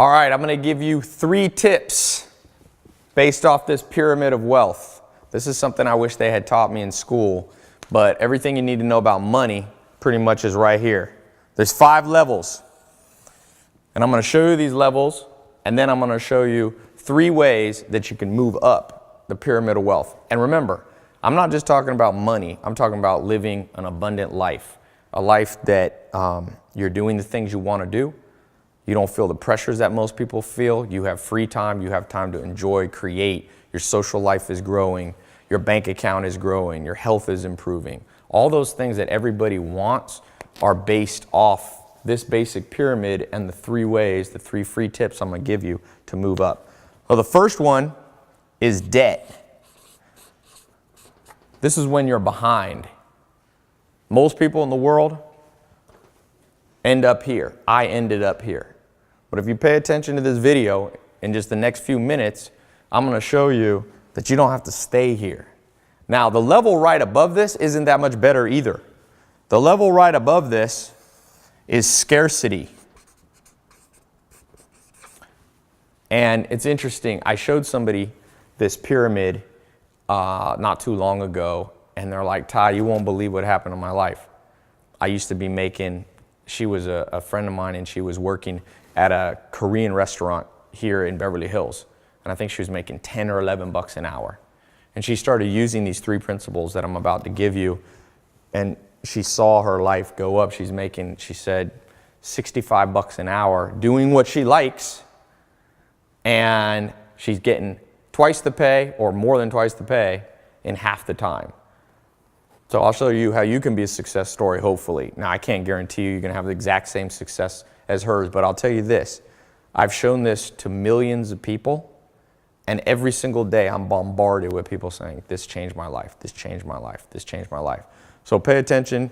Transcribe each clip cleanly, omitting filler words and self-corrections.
All right, I'm going to give you 3 tips based off this pyramid of wealth. This is something I wish they had taught me in school, but everything you need to know about money pretty much is right here. There's 5 levels, and I'm going to show you these levels, and then I'm going to show you 3 ways that you can move up the pyramid of wealth. And remember, I'm not just talking about money. I'm talking about living an abundant life, a life that you're doing the things you want to do. You don't feel the pressures that most people feel. You have free time. You have time to enjoy, create. Your social life is growing. Your bank account is growing. Your health is improving. All those things that everybody wants are based off this basic pyramid and the 3 ways, the 3 free tips I'm going to give you to move up. Well, the first one is debt. This is when you're behind. Most people in the world end up here. I ended up here. But if you pay attention to this video, in just the next few minutes, I'm going to show you that you don't have to stay here. Now, the level right above this isn't that much better either. The level right above this is scarcity. And it's interesting. I showed somebody this pyramid not too long ago, and they're like, Ty, you won't believe what happened in my life. I used to be making, she was a friend of mine, and she was working at a Korean restaurant here in Beverly Hills. And I think she was making 10 or 11 bucks an hour. And she started using these 3 principles that I'm about to give you. And she saw her life go up. She's making, she said, 65 bucks an hour doing what she likes. And she's getting twice the pay or more than twice the pay in half the time. So I'll show you how you can be a success story, hopefully. Now, I can't guarantee you're going to have the exact same success as hers, but I'll tell you this. I've shown this to millions of people, and every single day I'm bombarded with people saying, this changed my life, this changed my life, this changed my life. So pay attention.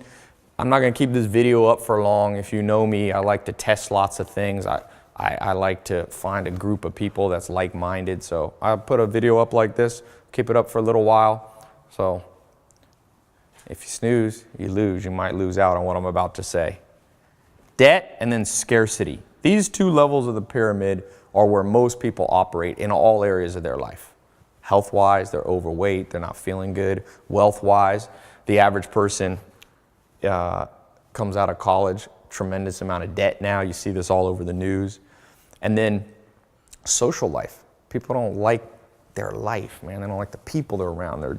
I'm not going to keep this video up for long. If you know me, I like to test lots of things. I like to find a group of people that's like-minded. So I'll put a video up like this, keep it up for a little while. So if you snooze, you lose. You might lose out on what I'm about to say. Debt and then scarcity. These 2 levels of the pyramid are where most people operate in all areas of their life. Health-wise, they're overweight, they're not feeling good. Wealth-wise, the average person comes out of college, tremendous amount of debt now. You see this all over the news. And then social life. People don't like their life, man. They don't like the people they're around. They're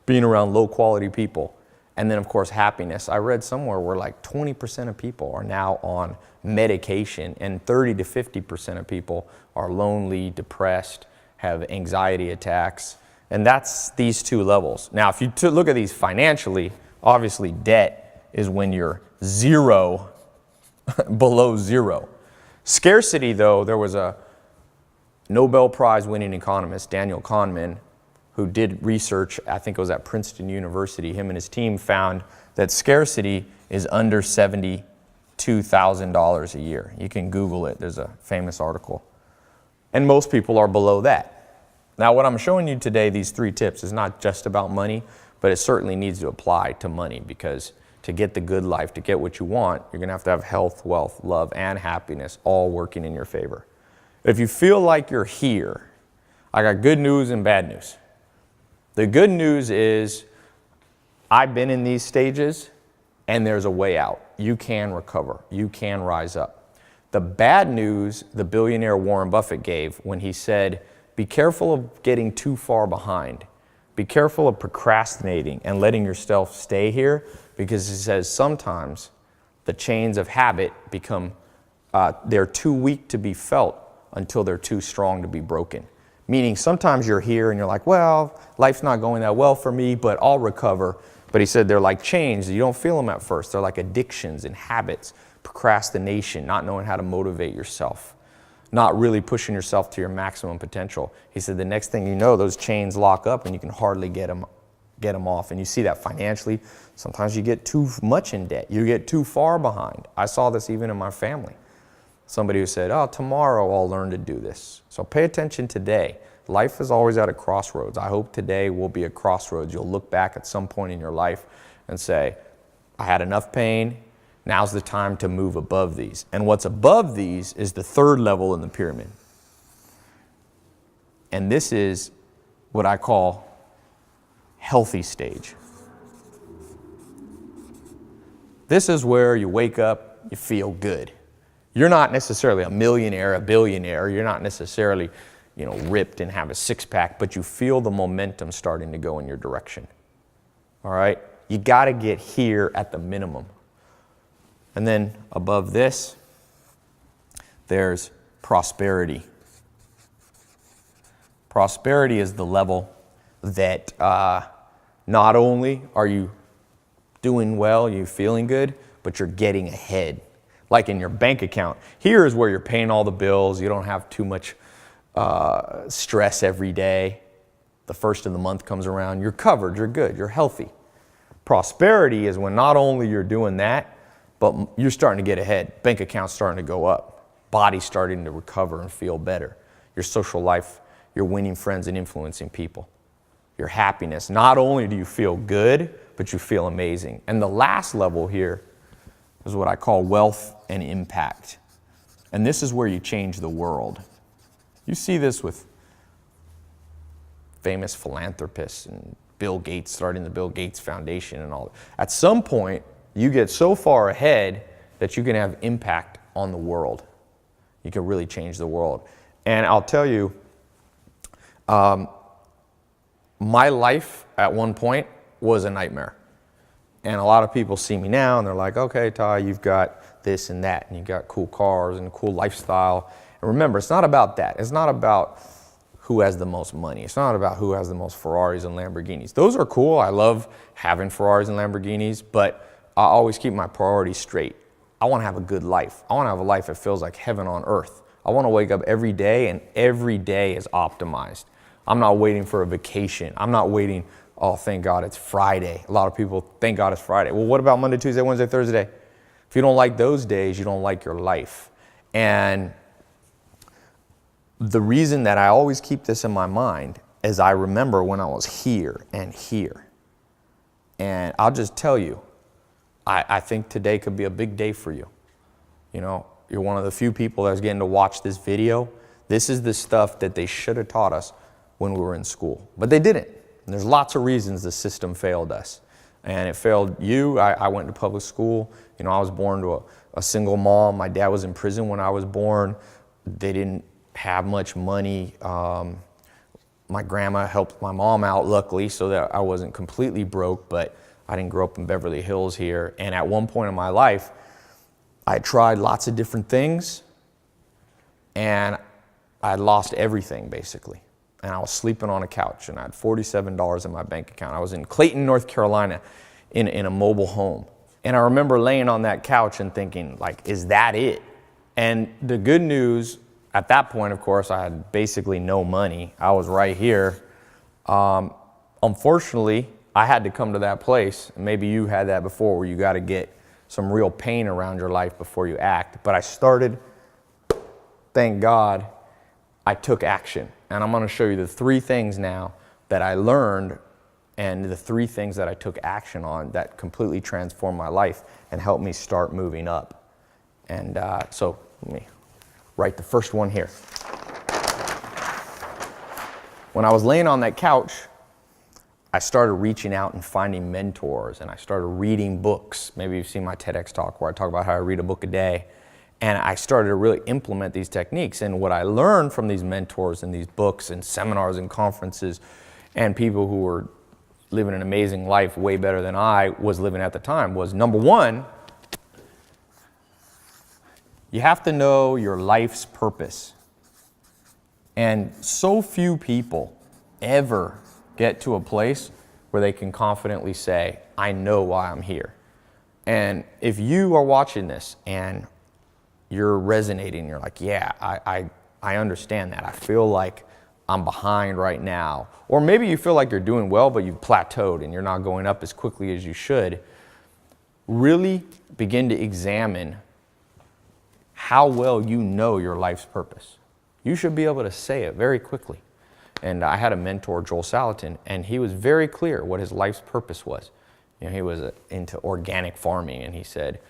being around low-quality people. And then, of course, happiness. I read somewhere where like 20% of people are now on medication, and 30 to 50% of people are lonely, depressed, have anxiety attacks. And that's these 2 levels. Now, if you look at these financially, obviously debt is when you're 0, below 0. Scarcity, though, there was a Nobel Prize winning economist, Daniel Kahneman, who did research, I think it was at Princeton University. Him and his team found that scarcity is under $72,000 a year. You can Google it. There's a famous article. And most people are below that. Now, what I'm showing you today, these 3 tips, is not just about money, but it certainly needs to apply to money, because to get the good life, to get what you want, you're going to have health, wealth, love, and happiness all working in your favor. If you feel like you're here, I got good news and bad news. The good news is I've been in these stages, and there's a way out. You can recover. You can rise up. The bad news the billionaire Warren Buffett gave when he said, be careful of getting too far behind. Be careful of procrastinating and letting yourself stay here, because he says sometimes the chains of habit become, they're too weak to be felt until they're too strong to be broken. Meaning sometimes you're here and you're like, well, life's not going that well for me, but I'll recover. But he said they're like chains. You don't feel them at first. They're like addictions and habits, procrastination, not knowing how to motivate yourself, not really pushing yourself to your maximum potential. He said the next thing you know, those chains lock up and you can hardly get them off. And you see that financially. Sometimes you get too much in debt. You get too far behind. I saw this even in my family. Somebody who said, oh, tomorrow I'll learn to do this. So pay attention today. Life is always at a crossroads. I hope today will be a crossroads. You'll look back at some point in your life and say, I had enough pain, Now's the time to move above these. And what's above these is the third level in the pyramid. And this is what I call healthy stage. This is where you wake up, you feel good. You're not necessarily a millionaire, a billionaire. You're not necessarily, ripped and have a six-pack, but you feel the momentum starting to go in your direction. All right? You got to get here at the minimum. And then above this, there's prosperity. Prosperity is the level that not only are you doing well, you feeling good, but you're getting ahead. Like in your bank account. Here is where you're paying all the bills. You don't have too much stress every day. The first of the month comes around. You're covered. You're good. You're healthy. Prosperity is when not only you're doing that, but you're starting to get ahead. Bank account's starting to go up. Body's starting to recover and feel better. Your social life, you're winning friends and influencing people. Your happiness. Not only do you feel good, but you feel amazing. And the last level here is what I call wealth and impact. And this is where you change the world. You see this with famous philanthropists and Bill Gates starting the Bill Gates Foundation and all. At some point, you get so far ahead that you can have impact on the world. You can really change the world. And I'll tell you, my life at one point was a nightmare. And a lot of people see me now and they're like, okay, Ty, you've got this and that, and you've got cool cars and a cool lifestyle. And remember, it's not about that. It's not about who has the most money. It's not about who has the most Ferraris and Lamborghinis. Those are cool. I love having Ferraris and Lamborghinis, but I always keep my priorities straight. I want to have a good life. I want to have a life that feels like heaven on earth. I want to wake up every day and every day is optimized. I'm not waiting for a vacation. I'm not waiting, oh, thank God it's Friday. A lot of people, thank God it's Friday. Well, what about Monday, Tuesday, Wednesday, Thursday? If you don't like those days, you don't like your life. And the reason that I always keep this in my mind is I remember when I was here and here. And I'll just tell you, I think today could be a big day for you. You're one of the few people that's getting to watch this video. This is the stuff that they should have taught us when we were in school, but they didn't. And there's lots of reasons the system failed us. And it failed you. I went to public school. I was born to a single mom. My dad was in prison when I was born. They didn't have much money. My grandma helped my mom out, luckily, so that I wasn't completely broke, but I didn't grow up in Beverly Hills here. And at one point in my life, I tried lots of different things, and I lost everything, basically. And I was sleeping on a couch, and I had $47 in my bank account. I was in Clayton, North Carolina, in a mobile home. And I remember laying on that couch and thinking, is that it? And the good news, at that point, of course, I had basically no money. I was right here. Unfortunately, I had to come to that place, and maybe you had that before, where you got to get some real pain around your life before you act. But I started, thank God, I took action. And I'm going to show you the 3 things now that I learned and the 3 things that I took action on that completely transformed my life and helped me start moving up. And so let me write the first one here. When I was laying on that couch, I started reaching out and finding mentors, and I started reading books. Maybe you've seen my TEDx talk where I talk about how I read a book a day. And I started to really implement these techniques. And what I learned from these mentors and these books and seminars and conferences and people who were living an amazing life way better than I was living at the time was, number 1, you have to know your life's purpose. And so few people ever get to a place where they can confidently say, I know why I'm here. And if you are watching this and you're resonating, you're like, yeah, I understand that. I feel like I'm behind right now. Or maybe you feel like you're doing well, but you've plateaued and you're not going up as quickly as you should. Really begin to examine how well you know your life's purpose. You should be able to say it very quickly. And I had a mentor, Joel Salatin, and he was very clear what his life's purpose was. He was into organic farming, and he said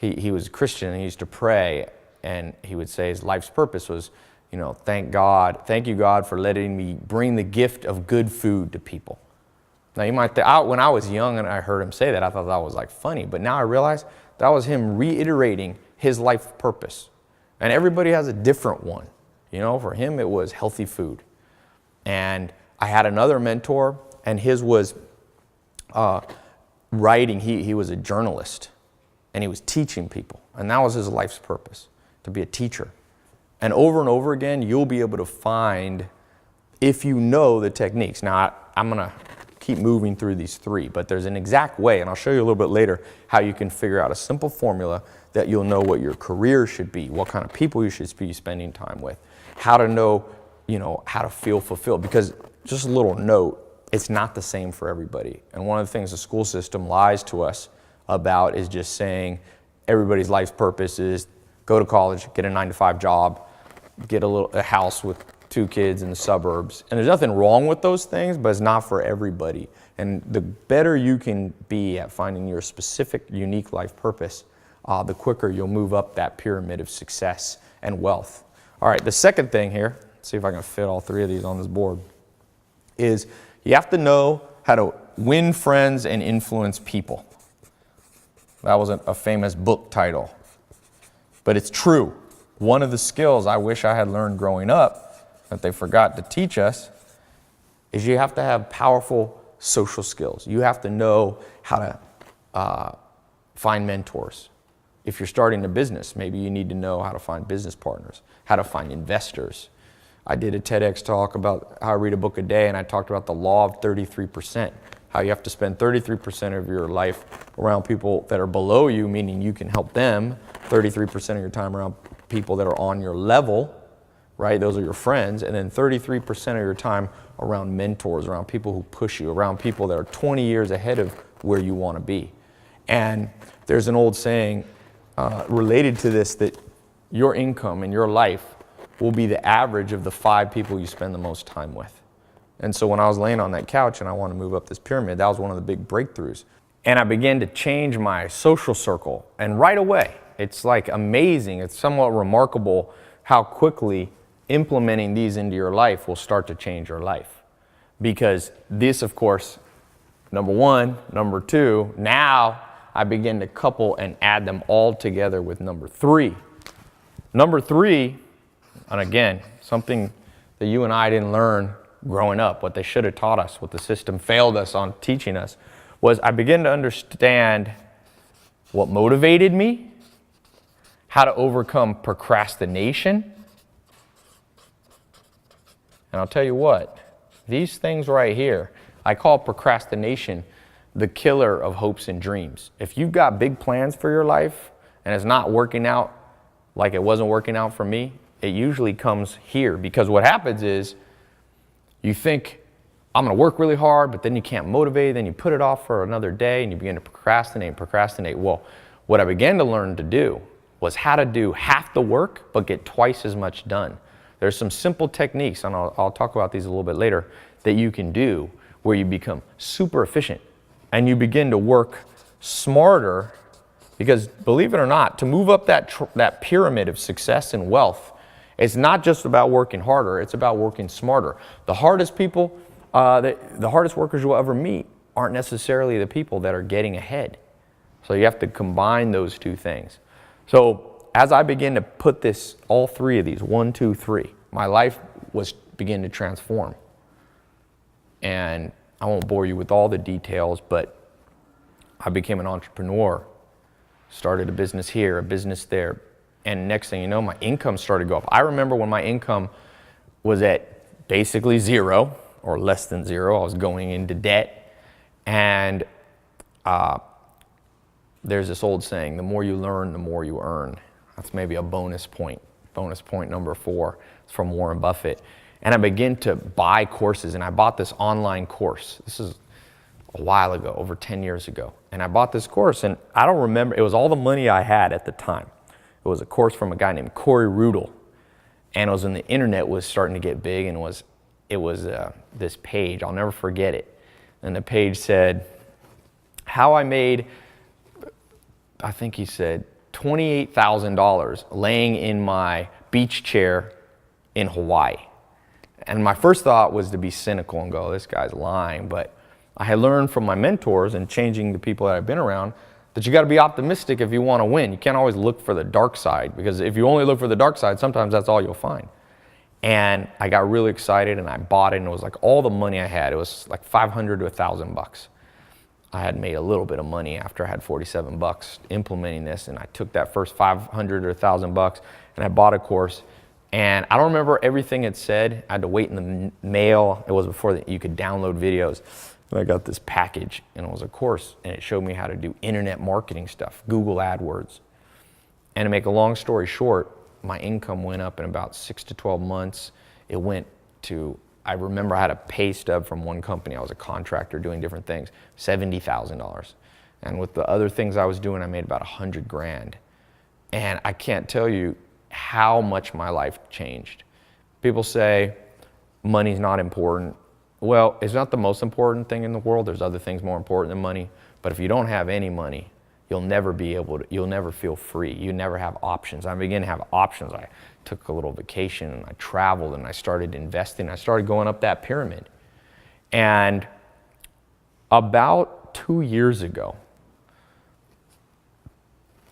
he was a Christian and he used to pray, and he would say his life's purpose was, thank you God for letting me bring the gift of good food to people. Now you might think, when I was young and I heard him say that, I thought that was like funny, but now I realize that was him reiterating his life purpose. And everybody has a different one. For him it was healthy food. And I had another mentor, and his was writing. He was a journalist, and he was teaching people. And that was his life's purpose, to be a teacher. And over again, you'll be able to find, if you know the techniques. Now, I'm going to keep moving through these three, but there's an exact way, and I'll show you a little bit later how you can figure out a simple formula that you'll know what your career should be, what kind of people you should be spending time with, how to know, how to feel fulfilled. Because just a little note, it's not the same for everybody. And one of the things the school system lies to us about is just saying everybody's life's purpose is go to college, get a 9-to-5 job, get a house with 2 kids in the suburbs. And there's nothing wrong with those things, but it's not for everybody. And the better you can be at finding your specific, unique life purpose, the quicker you'll move up that pyramid of success and wealth. All right, the second thing here, let's see if I can fit all 3 of these on this board, is you have to know how to win friends and influence people. That was a famous book title, but it's true. One of the skills I wish I had learned growing up that they forgot to teach us is you have to have powerful social skills. You have to know how to find mentors. If you're starting a business, maybe you need to know how to find business partners, how to find investors. I did a TEDx talk about how I read a book a day, and I talked about the law of 33%, how you have to spend 33% of your life around people that are below you, meaning you can help them, 33% of your time around people that are on your level, right? Those are your friends. And then 33% of your time around mentors, around people who push you, around people that are 20 years ahead of where you want to be. And there's an old saying related to this, that your income in your life will be the average of the 5 people you spend the most time with. And so when I was laying on that couch and I wanted to move up this pyramid, that was one of the big breakthroughs. And I began to change my social circle. And right away, it's like amazing. It's somewhat remarkable how quickly implementing these into your life will start to change your life. Because this, of course, number 1, number 2, now I begin to couple and add them all together with number 3. Number 3, and again, something that you and I didn't learn growing up, what they should have taught us, what the system failed us on teaching us, was I began to understand what motivated me, how to overcome procrastination. And I'll tell you what, these things right here, I call procrastination the killer of hopes and dreams. If you've got big plans for your life and it's not working out like it wasn't working out for me, it usually comes here. Because what happens is you think, I'm going to work really hard, but then you can't motivate, then you put it off for another day and you begin to procrastinate. Well, what I began to learn to do was how to do half the work but get twice as much done. There's some simple techniques, and I'll talk about these a little bit later, that you can do where you become super efficient and you begin to work smarter. Because believe it or not, to move up that pyramid of success and wealth, it's not just about working harder, it's about working smarter. The hardest people, the hardest workers you'll ever meet aren't necessarily the people that are getting ahead. So you have to combine those two things. So as I begin to put this, all 3 of these, 1, 2, 3, my life was beginning to transform. And I won't bore you with all the details, but I became an entrepreneur, started a business here, a business there. And next thing you know, my income started to go up. I remember when my income was at basically 0 or less than 0. I was going into debt. And there's this old saying, the more you learn, the more you earn. That's maybe a bonus point. Bonus point number 4. It's from Warren Buffett. And I began to buy courses, and I bought this online course. This is a while ago, over 10 years ago. And I bought this course, and I don't remember, it was all the money I had at the time. It was a course from a guy named Corey Rudel. And it was when the internet was starting to get big, and it was this page, I'll never forget it. And the page said, how I made, I think he said, $28,000 laying in my beach chair in Hawaii. And my first thought was to be cynical and go, this guy's lying. But I had learned from my mentors and changing the people that I've been around that you got to be optimistic if you want to win. You can't always look for the dark side, because if you only look for the dark side, sometimes that's all you'll find. And I got really excited and I bought it, and it was like all the money I had. It was like $500 to $1,000. I had made a little bit of money after I had $47 implementing this, and I took that first $500 or $1,000 and I bought a course. And I don't remember everything it said. I had to wait in the mail. It was before you could download videos. And I got this package, and it was a course, and it showed me how to do internet marketing stuff, Google AdWords. And to make a long story short, my income went up in about 6 to 12 months. It went to, I remember I had a pay stub from one company. I was a contractor doing different things, $70,000. And with the other things I was doing, I made about 100 grand. And I can't tell you how much my life changed. People say money's not important. Well, it's not the most important thing in the world. There's other things more important than money. But if you don't have any money, you'll never be able to, you'll never feel free. You never have options. I began to have options. I took a little vacation and I traveled and I started investing. I started going up that pyramid. And about 2 years ago,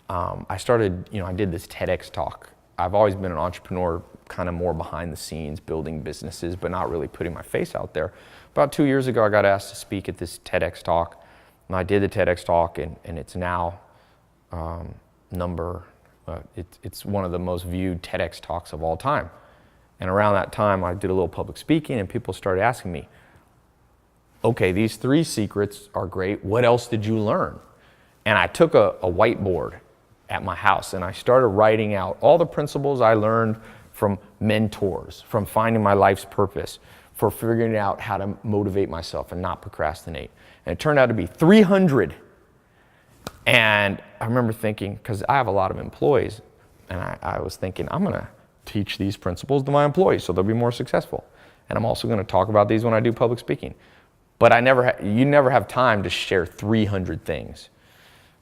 I started, I did this TEDx talk. I've always been an entrepreneur, kind of more behind the scenes, building businesses, but not really putting my face out there. About 2 years ago, I got asked to speak at this TEDx talk. And I did the TEDx talk, and it's now it's one of the most viewed TEDx talks of all time. And around that time, I did a little public speaking, and people started asking me, okay, these 3 secrets are great. What else did you learn? And I took a whiteboard at my house, and I started writing out all the principles I learned from mentors, from finding my life's purpose, for figuring out how to motivate myself and not procrastinate. And it turned out to be 300. And I remember thinking, because I have a lot of employees, and I was thinking, I'm going to teach these principles to my employees so they'll be more successful. And I'm also going to talk about these when I do public speaking. But you never have time to share 300 things.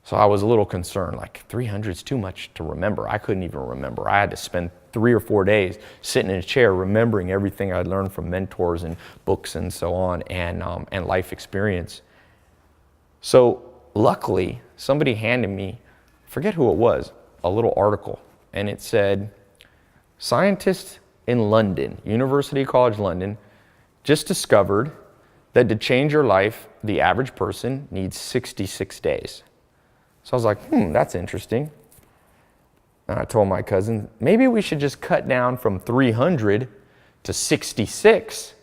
So I was a little concerned, like 300 is too much to remember. I couldn't even remember. I had to spend 3 or 4 days sitting in a chair remembering everything I'd learned from mentors and books and so on, and life experience. So luckily, somebody handed me, forget who it was, a little article. And it said, scientists in London, University College London, just discovered that to change your life, the average person needs 66 days. So I was like, that's interesting. And I told my cousin, maybe we should just cut down from 300 to 66.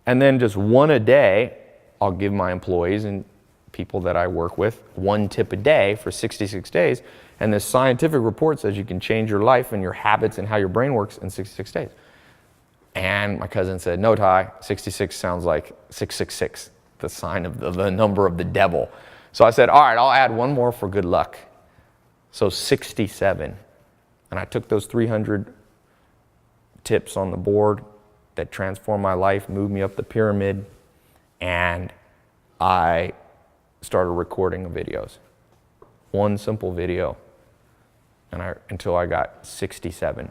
And then just one a day, I'll give my employees and people that I work with 1 tip a day for 66 days. And this scientific report says you can change your life and your habits and how your brain works in 66 days. And my cousin said, no, Ty, 66 sounds like 666, the sign of the number of the devil. So I said, all right, I'll add one more for good luck. So 67. And I took those 300 tips on the board that transformed my life, moved me up the pyramid, and I started recording videos. One simple video, until I got 67.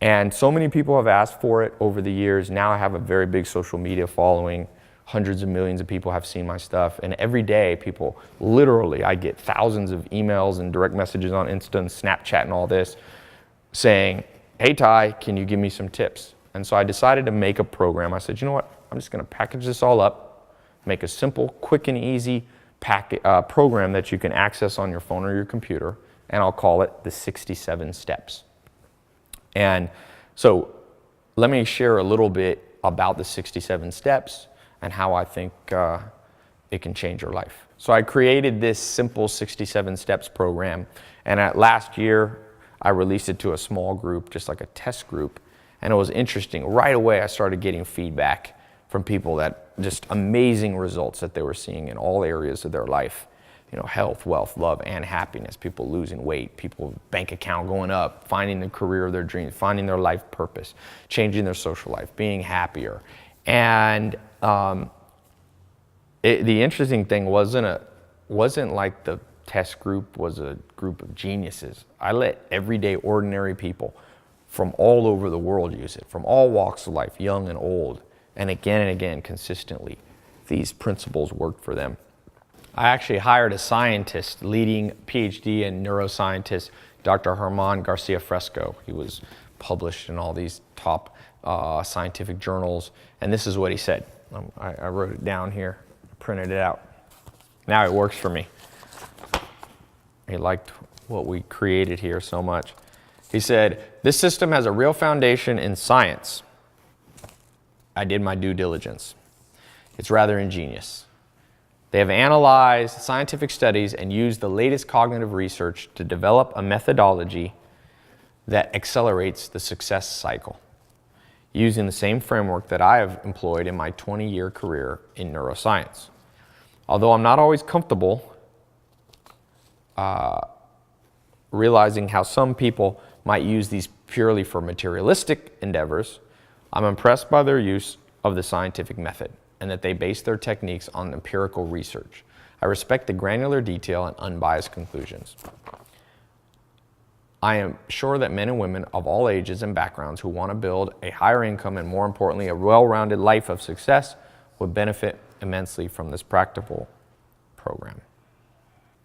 And so many people have asked for it over the years. Now I have a very big social media following. Hundreds of millions of people have seen my stuff. And every day, people, literally, I get thousands of emails and direct messages on Insta and Snapchat and all this saying, hey, Ty, can you give me some tips? And so I decided to make a program. I said, you know what? I'm just going to package this all up, make a simple, quick, and easy program that you can access on your phone or your computer, and I'll call it the 67 Steps. And so let me share a little bit about the 67 Steps and how I think it can change your life. So I created this simple 67 Steps program, and last year I released it to a small group, just like a test group, and it was interesting. Right away I started getting feedback from people that just amazing results that they were seeing in all areas of their life. Health, wealth, love, and happiness. People losing weight, people bank account going up, finding the career of their dreams, finding their life purpose, changing their social life, being happier. And the interesting thing wasn't like the test group was a group of geniuses. I let everyday ordinary people from all over the world use it, from all walks of life, young and old, and again, consistently. These principles worked for them. I actually hired a scientist, leading PhD and neuroscientist, Dr. Germán Garcia Fresco. He was published in all these top scientific journals, and this is what he said. I wrote it down here, printed it out. Now it works for me. He liked what we created here so much. He said, "This system has a real foundation in science. I did my due diligence. It's rather ingenious. They have analyzed scientific studies and used the latest cognitive research to develop a methodology that accelerates the success cycle, using the same framework that I have employed in my 20-year career in neuroscience. Although I'm not always comfortable realizing how some people might use these purely for materialistic endeavors, I'm impressed by their use of the scientific method and that they base their techniques on empirical research. I respect the granular detail and unbiased conclusions. I am sure that men and women of all ages and backgrounds who want to build a higher income and, more importantly, a well-rounded life of success would benefit immensely from this practical program.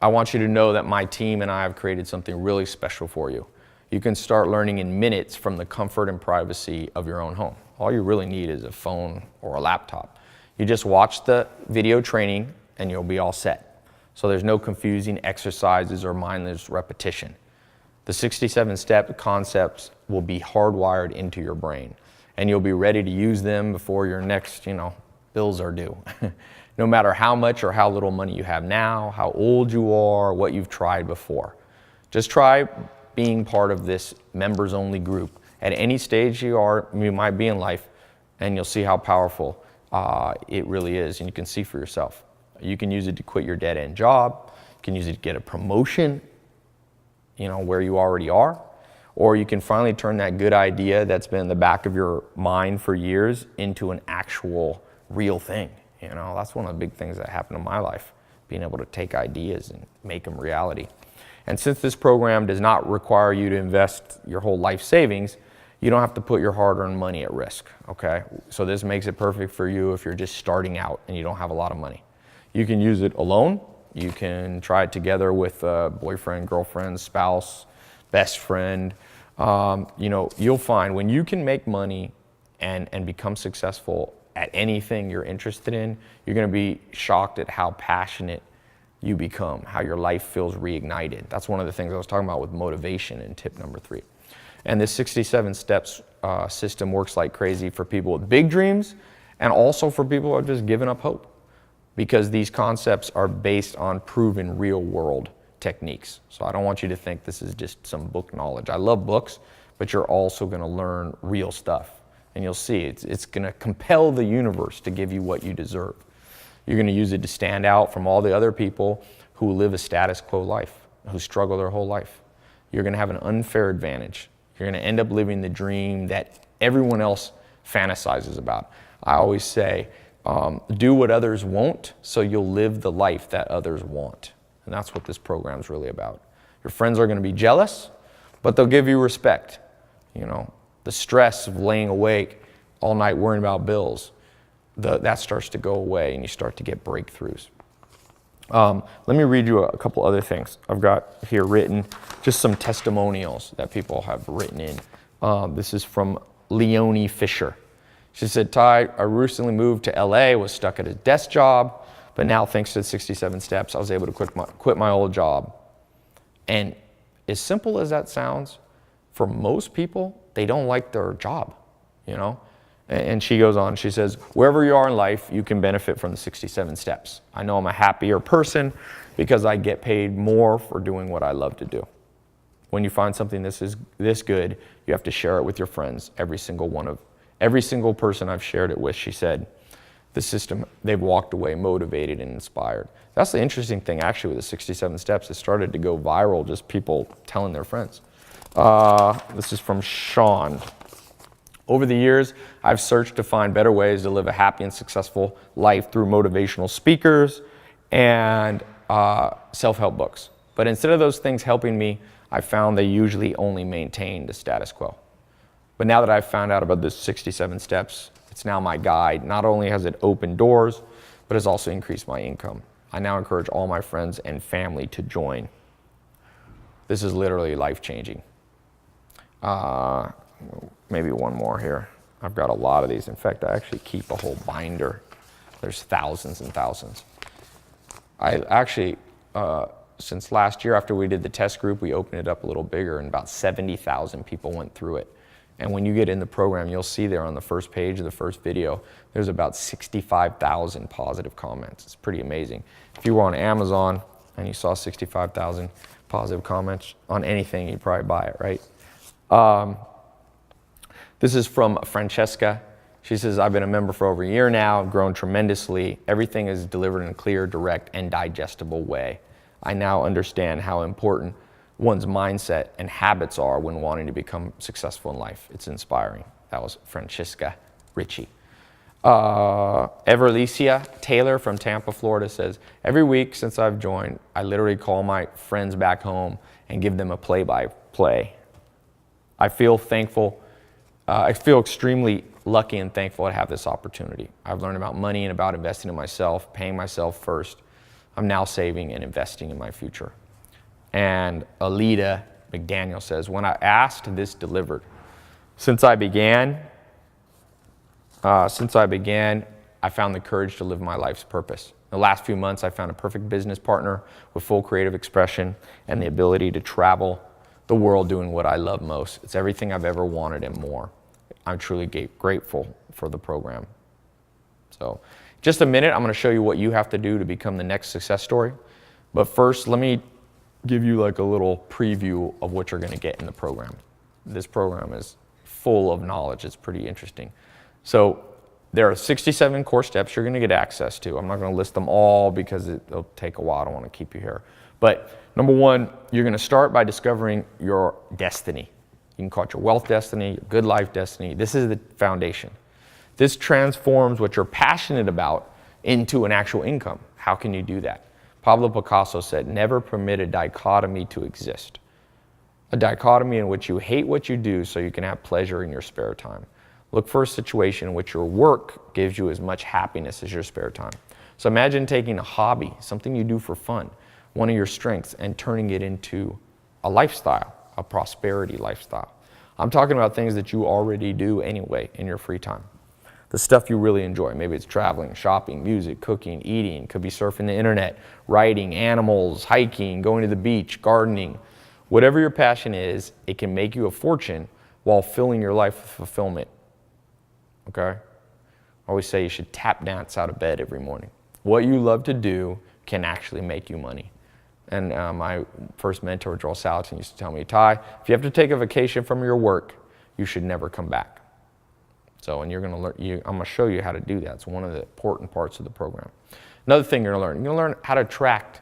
I want you to know that my team and I have created something really special for you. You can start learning in minutes from the comfort and privacy of your own home. All you really need is a phone or a laptop. You just watch the video training and you'll be all set. So there's no confusing exercises or mindless repetition. The 67-step concepts will be hardwired into your brain, and you'll be ready to use them before your next, bills are due. No matter how much or how little money you have now, how old you are, what you've tried before. Just try being part of this members-only group at any stage you might be in life, and you'll see how powerful it really is, and you can see for yourself. You can use it to quit your dead-end job. You can use it to get a promotion, where you already are, or you can finally turn that good idea that's been in the back of your mind for years into an actual real thing. That's one of the big things that happened in my life, being able to take ideas and make them reality. And since this program does not require you to invest your whole life savings, you don't have to put your hard-earned money at risk, okay? So this makes it perfect for you if you're just starting out and you don't have a lot of money. You can use it alone. You can try it together with a boyfriend, girlfriend, spouse, best friend. You'll find when you can make money and become successful at anything you're interested in, you're gonna be shocked at how passionate you become, how your life feels reignited. That's one of the things I was talking about with motivation in tip number 3. And this 67 steps system works like crazy for people with big dreams and also for people who have just given up hope, because these concepts are based on proven real world techniques. So I don't want you to think this is just some book knowledge. I love books, but you're also gonna learn real stuff. And you'll see it's gonna compel the universe to give you what you deserve. You're gonna use it to stand out from all the other people who live a status quo life, who struggle their whole life. You're gonna have an unfair advantage. You're gonna end up living the dream that everyone else fantasizes about. I always say, do what others won't, so you'll live the life that others want. And that's what this program's really about. Your friends are gonna be jealous, but they'll give you respect. The stress of laying awake all night worrying about bills, that starts to go away and you start to get breakthroughs. Let me read you a couple other things. I've got here written just some testimonials that people have written in. This is from Leonie Fisher. She said, "Ty, I recently moved to LA, was stuck at a desk job, but now thanks to the 67 steps, I was able to quit my old job." And as simple as that sounds, for most people, they don't like their job, And she goes on, she says, "Wherever you are in life, you can benefit from the 67 steps. I know I'm a happier person because I get paid more for doing what I love to do. When you find something this good, you have to share it with your friends. Every single person I've shared it with," she said, "the system, they've walked away motivated and inspired." That's the interesting thing, actually, with the 67 steps. It started to go viral, just people telling their friends. This is from Sean. "Over the years, I've searched to find better ways to live a happy and successful life through motivational speakers and self-help books. But instead of those things helping me, I found they usually only maintain the status quo. But now that I've found out about the 67 steps, it's now my guide. Not only has it opened doors, but has also increased my income. I now encourage all my friends and family to join. This is literally life-changing. Maybe one more here. I've got a lot of these. In fact, I actually keep a whole binder. There's thousands and thousands. I actually, since last year after we did the test group, we opened it up a little bigger and about 70,000 people went through it. And when you get in the program, you'll see there on the first page of the first video, there's about 65,000 positive comments. It's pretty amazing. If you were on Amazon and you saw 65,000 positive comments on anything, you'd probably buy it, right? This is from Francesca. She says, I've been a member for over a year now, grown tremendously. Everything is delivered in a clear, direct, and digestible way. I now understand how important one's mindset and habits are when wanting to become successful in life. It's inspiring. That was Francesca Ritchie. Everlicia Taylor from Tampa, Florida says, every week since I've joined, I literally call my friends back home and give them a play-by-play. I feel thankful. I feel extremely lucky and thankful to have this opportunity. I've learned about money and about investing in myself, paying myself first. I'm now saving and investing in my future. And Alita McDaniel says, when I asked, this delivered. Since I began, I found the courage to live my life's purpose. In the last few months, I found a perfect business partner with full creative expression and the ability to travel the world doing what I love most. It's everything I've ever wanted and more. I'm truly grateful for the program. So, just a minute, I'm going to show you what you have to do to become the next success story. But first, let me give you like a little preview of what you're going to get in the program. This program is full of knowledge. It's pretty interesting. So there are 67 core steps you're going to get access to. I'm not going to list them all because it'll take a while. I don't want to keep you here. But number one, you're going to start by discovering your destiny. You can call it your wealth destiny, your good life destiny. This is the foundation. This transforms what you're passionate about into an actual income. How can you do that? Pablo Picasso said, never permit a dichotomy to exist. A dichotomy in which you hate what you do so you can have pleasure in your spare time. Look for a situation in which your work gives you as much happiness as your spare time. So imagine taking a hobby, something you do for fun, one of your strengths, and turning it into a lifestyle, a prosperity lifestyle. I'm talking about things that you already do anyway in your free time. The stuff you really enjoy. Maybe it's traveling, shopping, music, cooking, eating. Could be surfing the internet, writing, animals, hiking, going to the beach, gardening. Whatever your passion is, it can make you a fortune while filling your life with fulfillment. Okay? I always say you should tap dance out of bed every morning. What you love to do can actually make you money. And my first mentor, Joel Salatin, used to tell me, Ty, if you have to take a vacation from your work, you should never come back. So, and you're going to learn, I'm going to show you how to do that. It's one of the important parts of the program. Another thing you're going to learn how to attract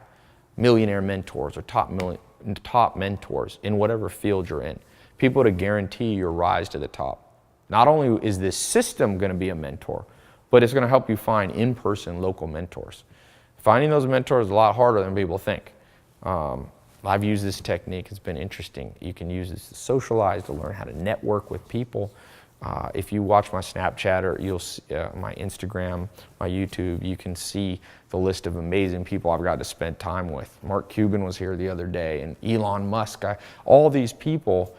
millionaire mentors or top mentors in whatever field you're in. People to guarantee your rise to the top. Not only is this system going to be a mentor, but it's going to help you find in-person local mentors. Finding those mentors is a lot harder than people think. I've used this technique. It's been interesting. You can use this to socialize, to learn how to network with people. If you watch my Snapchat or you'll see, my Instagram, my YouTube, you can see the list of amazing people I've got to spend time with. Mark Cuban was here the other day, and Elon Musk, all these people.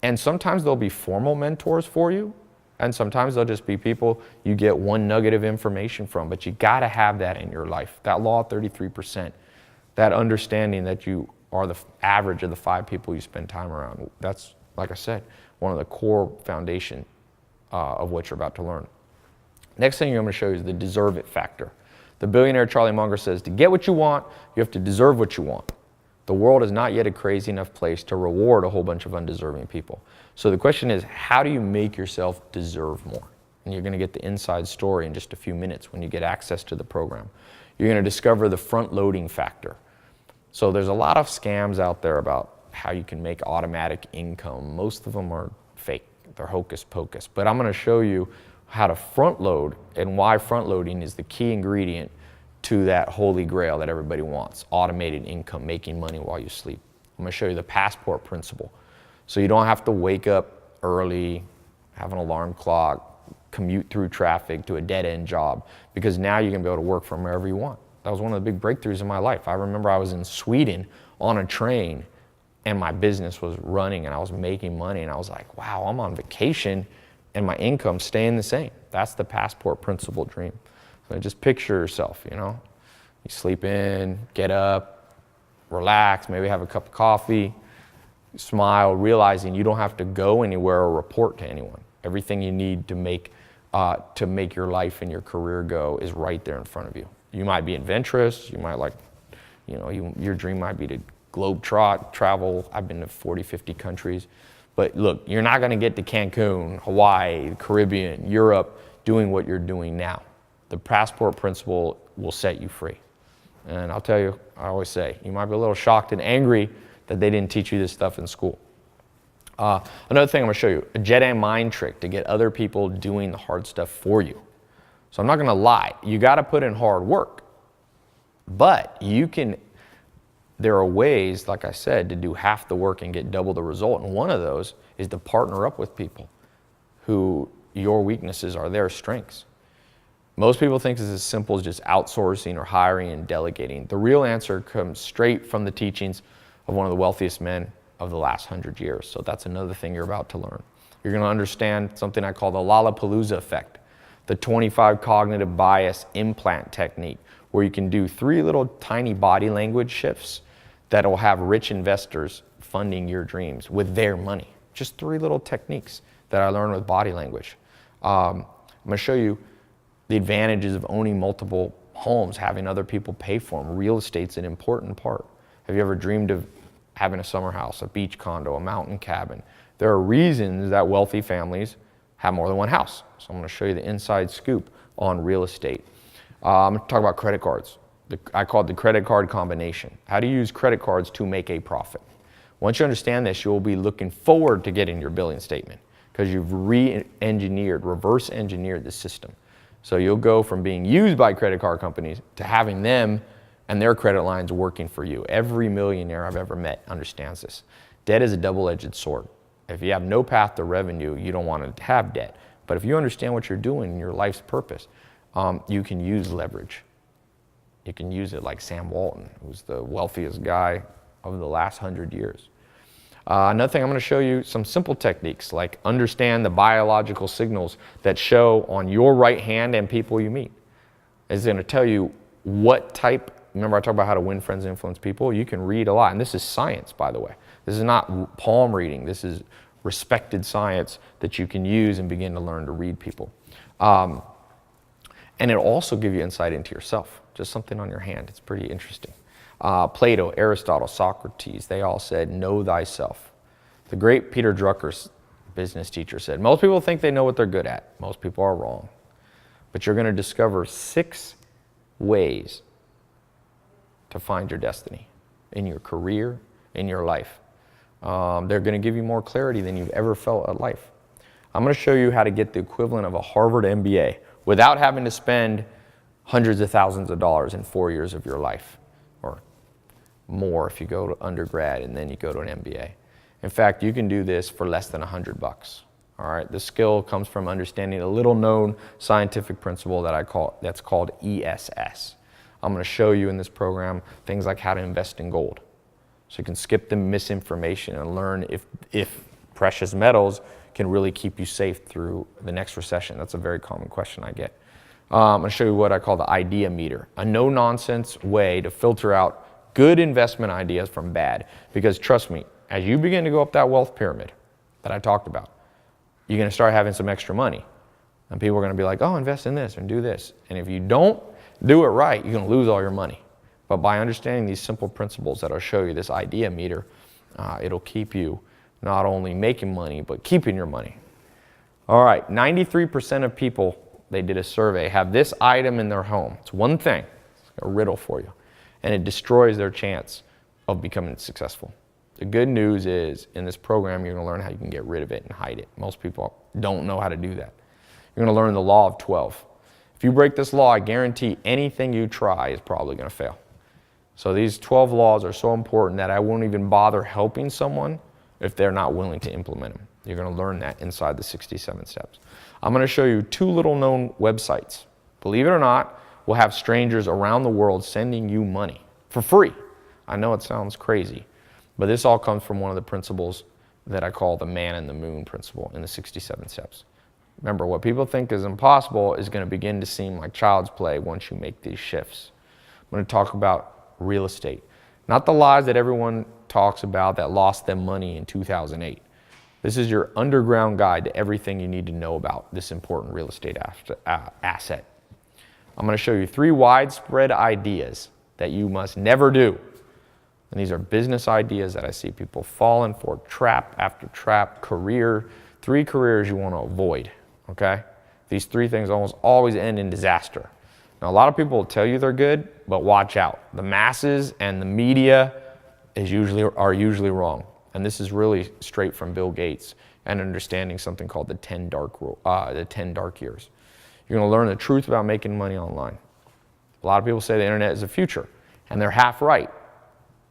And sometimes they'll be formal mentors for you, and sometimes they'll just be people you get one nugget of information from, but you got to have that in your life. That law of 33%, that understanding that you are the average of the 5 people you spend time around. That's, like I said, one of the core foundation of what you're about to learn. Next thing I'm going to show you is the deserve it factor. The billionaire Charlie Munger says, to get what you want, you have to deserve what you want. The world is not yet a crazy enough place to reward a whole bunch of undeserving people. So the question is, how do you make yourself deserve more? And you're going to get the inside story in just a few minutes when you get access to the program. You're going to discover the front-loading factor. So there's a lot of scams out there about how you can make automatic income. Most of them are fake. They're hocus pocus. But I'm going to show you how to front load and why front loading is the key ingredient to that holy grail that everybody wants, automated income, making money while you sleep. I'm gonna show you the passport principle. So you don't have to wake up early, have an alarm clock, commute through traffic to a dead-end job, because now you're gonna be able to work from wherever you want. That was one of the big breakthroughs in my life. I remember I was in Sweden on a train and my business was running and I was making money and I was like, wow, I'm on vacation and my income's staying the same. That's the passport principle dream. So just picture yourself, you know, you sleep in, get up, relax, maybe have a cup of coffee, smile, realizing you don't have to go anywhere or report to anyone. Everything you need to make your life and your career go is right there in front of you. You might be adventurous, you might like, you know, your dream might be to globe travel. I've been to 40, 50 countries. But look, you're not gonna get to Cancun, Hawaii, the Caribbean, Europe, doing what you're doing now. The passport principle will set you free. And I'll tell you, I always say, you might be a little shocked and angry that they didn't teach you this stuff in school. Another thing I'm gonna show you, a Jedi mind trick to get other people doing the hard stuff for you. So I'm not gonna lie, you gotta put in hard work, but there are ways, like I said, to do half the work and get double the result. And one of those is to partner up with people who your weaknesses are their strengths. Most people think it's as simple as just outsourcing or hiring and delegating. The real answer comes straight from the teachings of one of the wealthiest men of the last 100 years. So that's another thing you're about to learn. You're gonna understand something I call the Lollapalooza effect, the 25 cognitive bias implant technique, where you can do 3 little tiny body language shifts that will have rich investors funding your dreams with their money. Just 3 little techniques that I learned with body language. I'm gonna show you the advantages of owning multiple homes, having other people pay for them. Real estate's an important part. Have you ever dreamed of having a summer house, a beach condo, a mountain cabin? There are reasons that wealthy families have more than one house. So I'm gonna show you the inside scoop on real estate. I'm gonna talk about credit cards. I call it the credit card combination. How to use credit cards to make a profit. Once you understand this, you'll be looking forward to getting your billing statement because you've reverse engineered the system. So you'll go from being used by credit card companies to having them and their credit lines working for you. Every millionaire I've ever met understands this. Debt is a double-edged sword. If you have no path to revenue, you don't want to have debt. But if you understand what you're doing in your life's purpose, you can use leverage. You can use it like Sam Walton, who's the wealthiest guy of the last 100 years. Another thing, I'm going to show you some simple techniques, like understand the biological signals that show on your right hand and people you meet. It's going to tell you what type. Remember I talked about how to win friends and influence people? You can read a lot, and this is science, by the way. This is not palm reading. This is respected science that you can use and begin to learn to read people. And it'll also give you insight into yourself, just something on your hand. It's pretty interesting. Plato, Aristotle, Socrates, they all said, know thyself. The great Peter Drucker's business teacher said, most people think they know what they're good at. Most people are wrong. But you're going to discover 6 ways to find your destiny in your career, in your life. They're going to give you more clarity than you've ever felt at life. I'm going to show you how to get the equivalent of a Harvard MBA without having to spend hundreds of thousands of dollars in 4 years of your life, or more if you go to undergrad and then you go to an MBA. In fact, you can do this for less than $100. All right, the skill comes from understanding a little known scientific principle that's called ESS. I'm going to show you in this program things like how to invest in gold. So you can skip the misinformation and learn if precious metals can really keep you safe through the next recession. That's a very common question I get. I'm going to show you what I call the idea meter, a no-nonsense way to filter out good investment ideas from bad. Because trust me, as you begin to go up that wealth pyramid that I talked about, you're going to start having some extra money. And people are going to be like, oh, invest in this and do this. And if you don't do it right, you're going to lose all your money. But by understanding these simple principles that I'll show you, this idea meter, it'll keep you not only making money, but keeping your money. All right, 93% of people, they did a survey, have this item in their home. It's one thing, it's a riddle for you, and it destroys their chance of becoming successful. The good news is, in this program, you're going to learn how you can get rid of it and hide it. Most people don't know how to do that. You're going to learn the law of 12. If you break this law, I guarantee anything you try is probably going to fail. So these 12 laws are so important that I won't even bother helping someone if they're not willing to implement them. You're going to learn that inside the 67 steps. I'm going to show you 2 little known websites. Believe it or not, we'll have strangers around the world sending you money for free. I know it sounds crazy, but this all comes from one of the principles that I call the man in the moon principle in the 67 steps. Remember, what people think is impossible is going to begin to seem like child's play once you make these shifts. I'm going to talk about real estate. Not the lies that everyone talks about that lost them money in 2008. This is your underground guide to everything you need to know about this important real estate asset. I'm going to show you 3 widespread ideas that you must never do. And these are business ideas that I see people falling for, trap after trap, 3 careers you want to avoid, okay? These 3 things almost always end in disaster. Now, a lot of people will tell you they're good, but watch out. The masses and the media are usually wrong. And this is really straight from Bill Gates and understanding something called the 10 dark years. You're going to learn the truth about making money online. A lot of people say the internet is the future, and they're half right.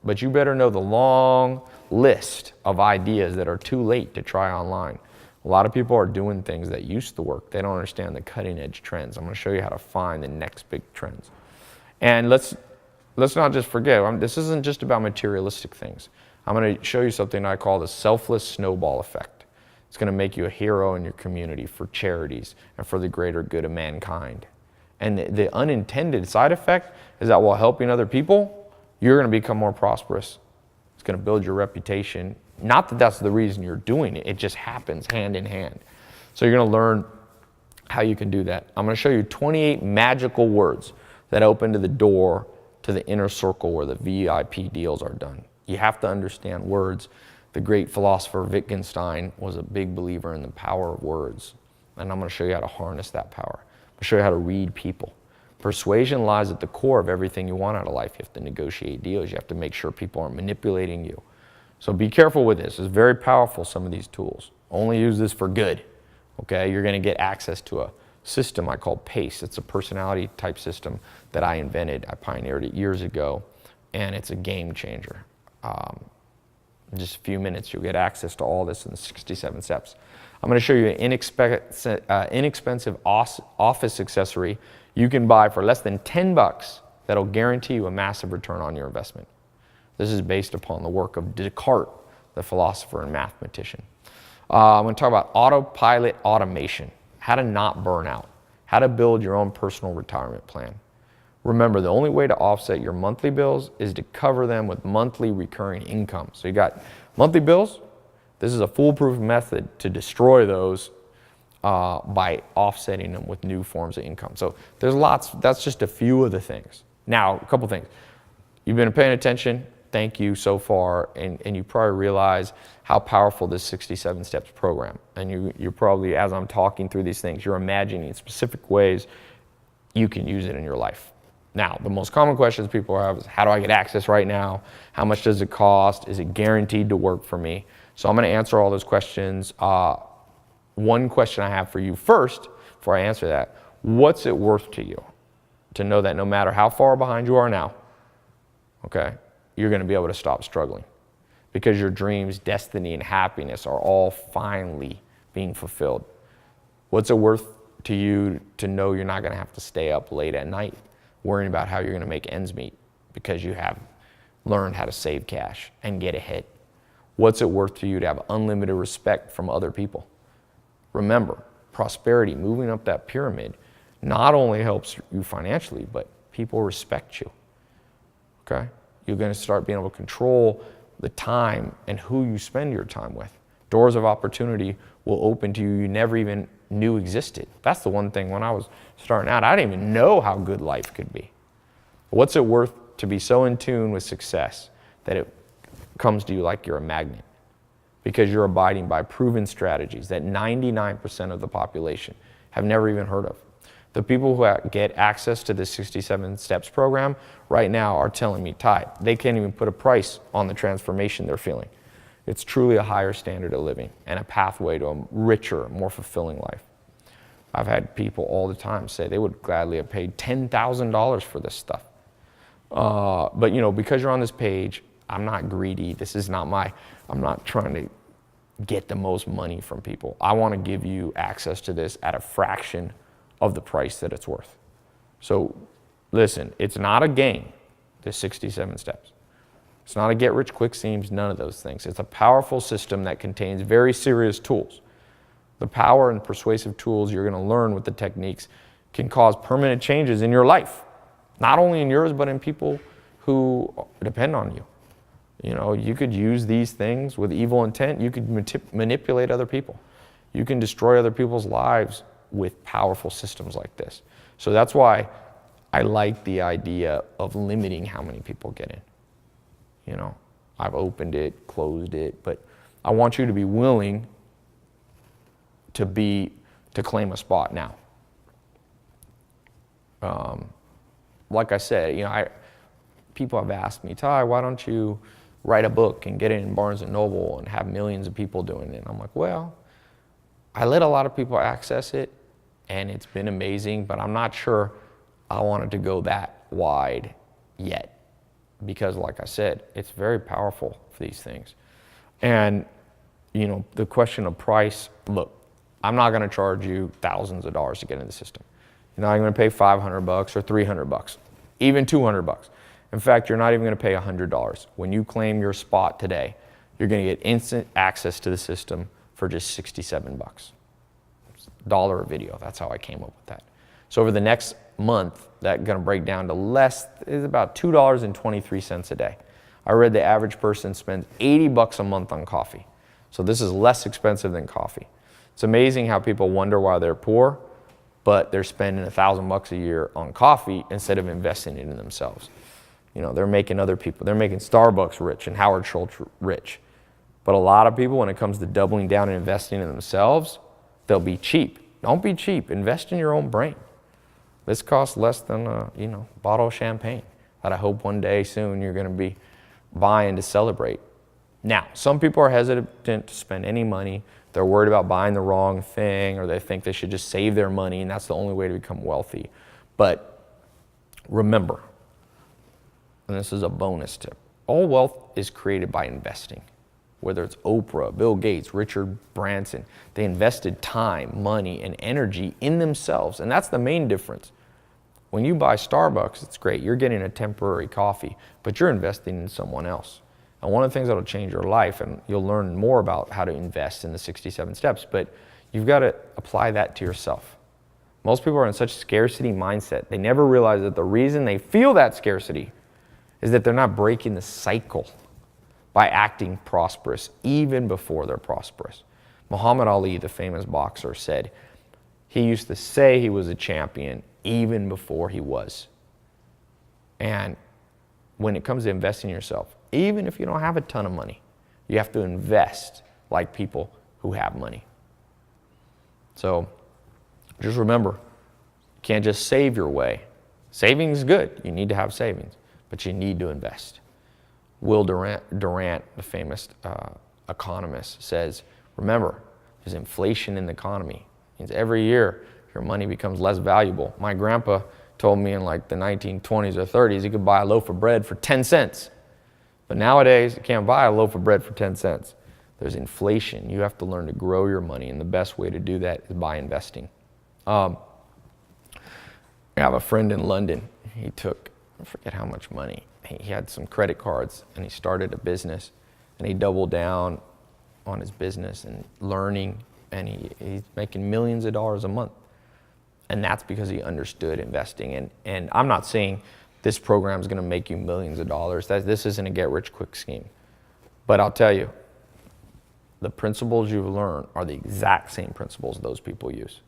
But you better know the long list of ideas that are too late to try online. A lot of people are doing things that used to work. They don't understand the cutting edge trends. I'm going to show you how to find the next big trends. And let's not just forget, this isn't just about materialistic things. I'm going to show you something I call the selfless snowball effect. It's going to make you a hero in your community for charities and for the greater good of mankind. And the unintended side effect is that while helping other people, you're going to become more prosperous. It's going to build your reputation. Not that that's the reason you're doing it. It just happens hand in hand. So you're going to learn how you can do that. I'm going to show you 28 magical words that open to the door to the inner circle where the VIP deals are done. You have to understand words. The great philosopher Wittgenstein was a big believer in the power of words. And I'm going to show you how to harness that power. I'm going to show you how to read people. Persuasion lies at the core of everything you want out of life. You have to negotiate deals. You have to make sure people aren't manipulating you. So be careful with this. It's very powerful, some of these tools. Only use this for good, okay? You're going to get access to a system I call PACE. It's a personality type system that I invented. I pioneered it years ago, and it's a game changer. In just a few minutes, you'll get access to all this in the 67 steps. I'm going to show you an inexpensive office accessory you can buy for less than $10 that'll guarantee you a massive return on your investment. This is based upon the work of Descartes, the philosopher and mathematician. I'm going to talk about autopilot automation, how to not burn out, how to build your own personal retirement plan. Remember, the only way to offset your monthly bills is to cover them with monthly recurring income. So you got monthly bills. This is a foolproof method to destroy those by offsetting them with new forms of income. So there's lots, that's just a few of the things. Now, a couple things. You've been paying attention. Thank you so far. And you probably realize how powerful this 67 Steps program. And you're probably, as I'm talking through these things, you're imagining specific ways you can use it in your life. Now, the most common questions people have is, how do I get access right now? How much does it cost? Is it guaranteed to work for me? So I'm going to answer all those questions. One question I have for you first, before I answer that, what's it worth to you to know that no matter how far behind you are now, okay, you're going to be able to stop struggling because your dreams, destiny, and happiness are all finally being fulfilled? What's it worth to you to know you're not going to have to stay up late at night worrying about how you're going to make ends meet because you have learned how to save cash and get ahead? What's it worth to you to have unlimited respect from other people? Remember, prosperity, moving up that pyramid, not only helps you financially, but people respect you, okay? You're going to start being able to control the time and who you spend your time with. Doors of opportunity will open to you never even knew existed. That's the one thing when I was starting out, I didn't even know how good life could be. What's it worth to be so in tune with success that it comes to you like you're a magnet? Because you're abiding by proven strategies that 99% of the population have never even heard of. The people who get access to the 67 Steps program right now are telling me, Ty, they can't even put a price on the transformation they're feeling. It's truly a higher standard of living and a pathway to a richer, more fulfilling life. I've had people all the time say they would gladly have paid $10,000 for this stuff. But you know, because you're on this page, I'm not greedy. This is not I'm not trying to get the most money from people. I want to give you access to this at a fraction of the price that it's worth. So listen, it's not a game, the 67 steps. It's not a get rich quick schemes, none of those things. It's a powerful system that contains very serious tools. The power and persuasive tools you're going to learn with the techniques can cause permanent changes in your life. Not only in yours, but in people who depend on you. You know, you could use these things with evil intent. You could manipulate other people. You can destroy other people's lives with powerful systems like this. So that's why I like the idea of limiting how many people get in. You know, I've opened it, closed it, but I want you to be willing to claim a spot now. Like I said, you know, people have asked me, Ty, why don't you write a book and get it in Barnes & Noble and have millions of people doing it? And I'm like, well, I let a lot of people access it, and it's been amazing, but I'm not sure I wanted to go that wide yet. Because like I said, it's very powerful for these things. And, you know, the question of price, look, I'm not going to charge you thousands of dollars to get in the system. You're not even going to pay $500 or $300, even $200. In fact, you're not even going to pay $100. When you claim your spot today, you're going to get instant access to the system for just $67. $1 a video. That's how I came up with that. So over the next month, that's going to break down to is about $2.23 a day. I read the average person spends $80 a month on coffee. So this is less expensive than coffee. It's amazing how people wonder why they're poor, but they're spending $1,000 a year on coffee instead of investing it in themselves. You know, they're making Starbucks rich and Howard Schultz rich. But a lot of people, when it comes to doubling down and investing in themselves, they'll be cheap. Don't be cheap. Invest in your own brain. This costs less than a bottle of champagne that I hope one day soon you're going to be buying to celebrate. Now, some people are hesitant to spend any money. They're worried about buying the wrong thing, or they think they should just save their money, and that's the only way to become wealthy. But remember, and this is a bonus tip, all wealth is created by investing. Whether it's Oprah, Bill Gates, Richard Branson, they invested time, money, and energy in themselves, and that's the main difference. When you buy Starbucks, it's great. You're getting a temporary coffee, but you're investing in someone else. And one of the things that will change your life, and you'll learn more about how to invest in the 67 steps, but you've got to apply that to yourself. Most people are in such scarcity mindset. They never realize that the reason they feel that scarcity is that they're not breaking the cycle by acting prosperous even before they're prosperous. Muhammad Ali, the famous boxer, said he used to say he was a champion even before he was. And when it comes to investing in yourself, even if you don't have a ton of money, you have to invest like people who have money. So just remember, you can't just save your way. Saving is good. You need to have savings, but you need to invest. Will Durant, the famous economist, says, remember, there's inflation in the economy. It means every year your money becomes less valuable. My grandpa told me in like the 1920s or 30s he could buy a loaf of bread for 10 cents. But nowadays, you can't buy a loaf of bread for 10 cents. There's inflation. You have to learn to grow your money, and the best way to do that is by investing. I have a friend in London. He took, I forget how much money. He had some credit cards, and he started a business, and he doubled down on his business and learning, and he's making millions of dollars a month. And that's because he understood investing. And I'm not saying this program is going to make you millions of dollars. This isn't a get-rich-quick scheme. But I'll tell you, the principles you learn are the exact same principles those people use.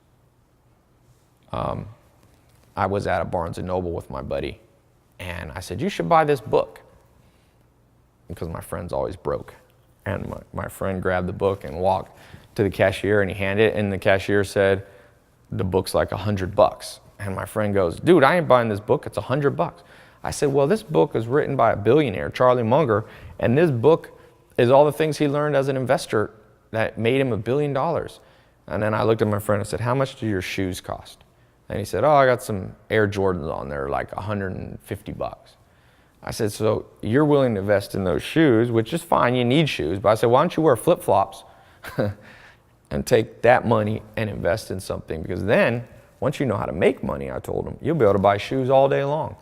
I was at a Barnes & Noble with my buddy, and I said, you should buy this book, because my friend's always broke. And my friend grabbed the book and walked to the cashier, and he handed it, and the cashier said, the book's like $100. And my friend goes, dude, I ain't buying this book, it's $100. I said, well, this book is written by a billionaire, Charlie Munger, and this book is all the things he learned as an investor that made him $1 billion. And then I looked at my friend and said, how much do your shoes cost? And he said, oh, I got some Air Jordans on there, like 150 bucks. I said, so you're willing to invest in those shoes, which is fine, you need shoes. But I said, why don't you wear flip-flops and take that money and invest in something? Because then, once you know how to make money, I told him, you'll be able to buy shoes all day long.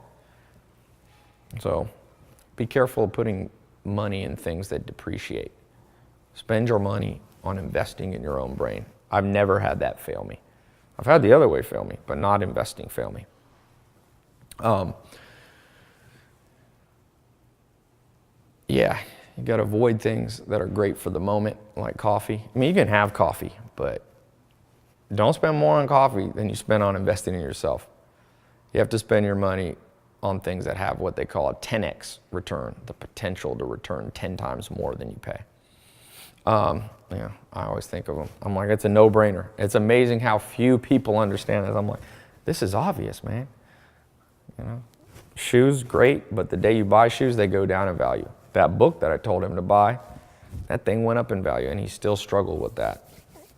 So be careful of putting money in things that depreciate. Spend your money on investing in your own brain. I've never had that fail me. I've had the other way fail me, but not investing fail me. Yeah, you got to avoid things that are great for the moment, like coffee. I mean, you can have coffee, but don't spend more on coffee than you spend on investing in yourself. You have to spend your money on things that have what they call a 10x return, the potential to return 10 times more than you pay. Yeah, I always think of them. I'm like, it's a no-brainer. It's amazing how few people understand this. I'm like, this is obvious, man. You know, shoes, great, but the day you buy shoes, they go down in value. That book that I told him to buy, that thing went up in value, and he still struggled with that.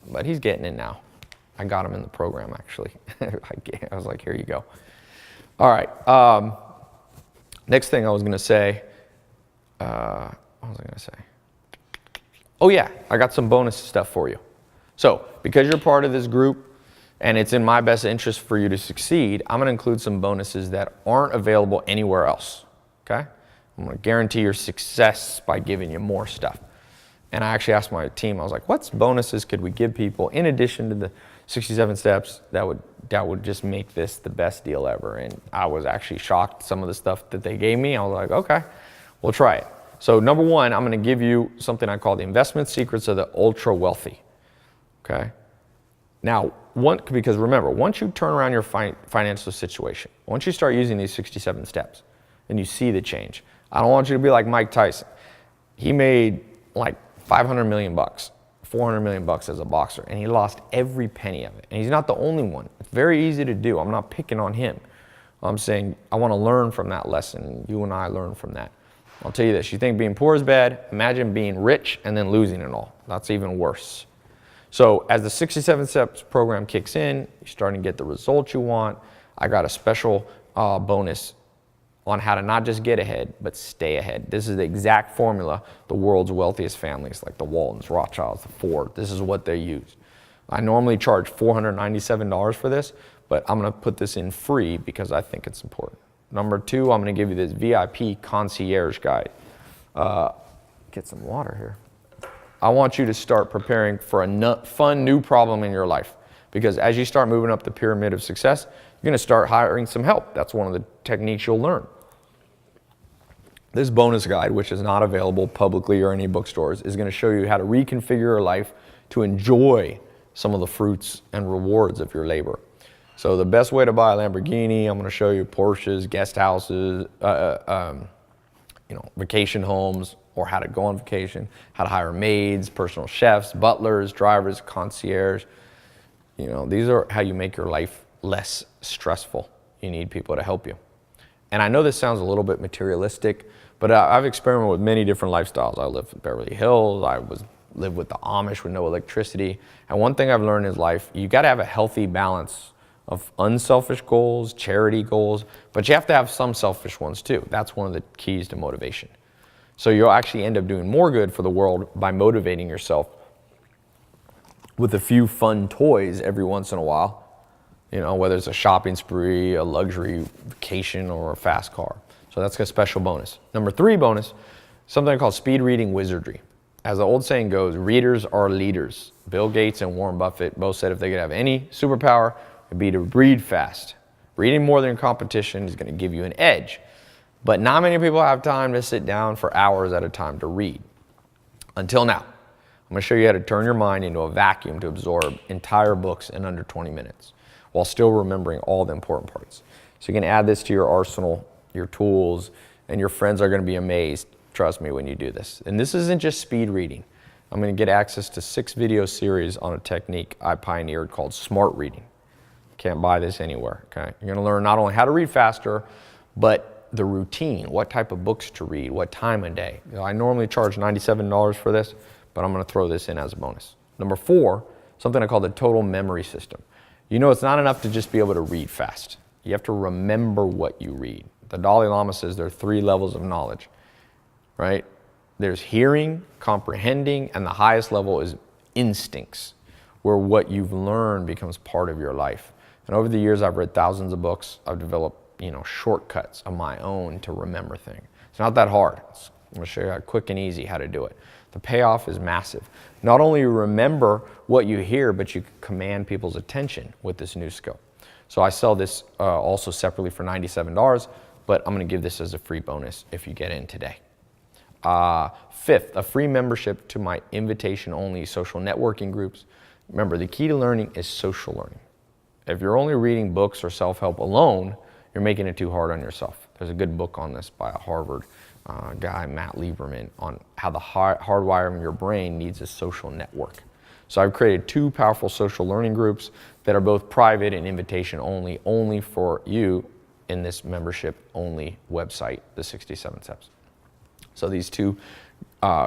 But he's getting it now. I got him in the program, actually. I was like, here you go. All right. Next thing I was going to say, what was I going to say? Oh yeah, I got some bonus stuff for you. So because you're part of this group and it's in my best interest for you to succeed, I'm going to include some bonuses that aren't available anywhere else. Okay? I'm going to guarantee your success by giving you more stuff. And I actually asked my team, I was like, what bonuses could we give people in addition to the 67 steps that would just make this the best deal ever? And I was actually shocked some of the stuff that they gave me. I was like, okay, we'll try it. So number one, I'm going to give you something I call the investment secrets of the ultra wealthy. Okay? Now, because remember, once you turn around your financial situation, once you start using these 67 steps and you see the change, I don't want you to be like Mike Tyson. He made like 500 million bucks, 400 million bucks as a boxer, and he lost every penny of it. And he's not the only one. It's very easy to do. I'm not picking on him. I'm saying I want to learn from that lesson. You and I learn from that. I'll tell you this, you think being poor is bad, imagine being rich and then losing it all. That's even worse. So as the 67 Steps program kicks in, you're starting to get the results you want. I got a special bonus on how to not just get ahead, but stay ahead. This is the exact formula the world's wealthiest families, like the Waltons, Rothschilds, the Ford, this is what they use. I normally charge $497 for this, but I'm gonna put this in free because I think it's important. Number two, I'm going to give you this VIP concierge guide. Get some water here. I want you to start preparing for a fun new problem in your life. Because as you start moving up the pyramid of success, you're going to start hiring some help. That's one of the techniques you'll learn. This bonus guide, which is not available publicly or any bookstores, is going to show you how to reconfigure your life to enjoy some of the fruits and rewards of your labor. So the best way to buy a Lamborghini, I'm going to show you Porsches, guest houses, vacation homes, or how to go on vacation, how to hire maids, personal chefs, butlers, drivers, concierge. These are how you make your life less stressful. You need people to help you. And I know this sounds a little bit materialistic, but I've experimented with many different lifestyles. I lived in Beverly Hills. I lived with the Amish with no electricity. And one thing I've learned in life, you got to have a healthy balance of unselfish goals, charity goals, but you have to have some selfish ones too. That's one of the keys to motivation. So you'll actually end up doing more good for the world by motivating yourself with a few fun toys every once in a while, whether it's a shopping spree, a luxury vacation, or a fast car. So that's a special bonus. Number three bonus, something called speed reading wizardry. As the old saying goes, readers are leaders. Bill Gates and Warren Buffett both said if they could have any superpower, it'd be to read fast. Reading more than competition is going to give you an edge. But not many people have time to sit down for hours at a time to read. Until now. I'm going to show you how to turn your mind into a vacuum to absorb entire books in under 20 minutes while still remembering all the important parts. So you can add this to your arsenal, your tools, and your friends are going to be amazed, trust me, when you do this. And this isn't just speed reading. I'm going to get access to 6 video series on a technique I pioneered called smart reading. Can't buy this anywhere, okay? You're gonna learn not only how to read faster, but the routine, what type of books to read, what time of day. I normally charge $97 for this, but I'm gonna throw this in as a bonus. Number 4, something I call the total memory system. You know, it's not enough to just be able to read fast. You have to remember what you read. The Dalai Lama says there are 3 levels of knowledge, right? There's hearing, comprehending, and the highest level is instincts, where what you've learned becomes part of your life. And over the years, I've read thousands of books. I've developed, shortcuts of my own to remember things. It's not that hard. I'm going to show you quick and easy how to do it. The payoff is massive. Not only remember what you hear, but you can command people's attention with this new skill. So I sell this also separately for $97, but I'm going to give this as a free bonus if you get in today. 5th, a free membership to my invitation-only social networking groups. Remember, the key to learning is social learning. If you're only reading books or self-help alone, you're making it too hard on yourself. There's a good book on this by a Harvard guy, Matt Lieberman, on how the hardwiring of your brain needs a social network. So I've created 2 powerful social learning groups that are both private and invitation only for you in this membership-only website, the 67 Steps. So these 2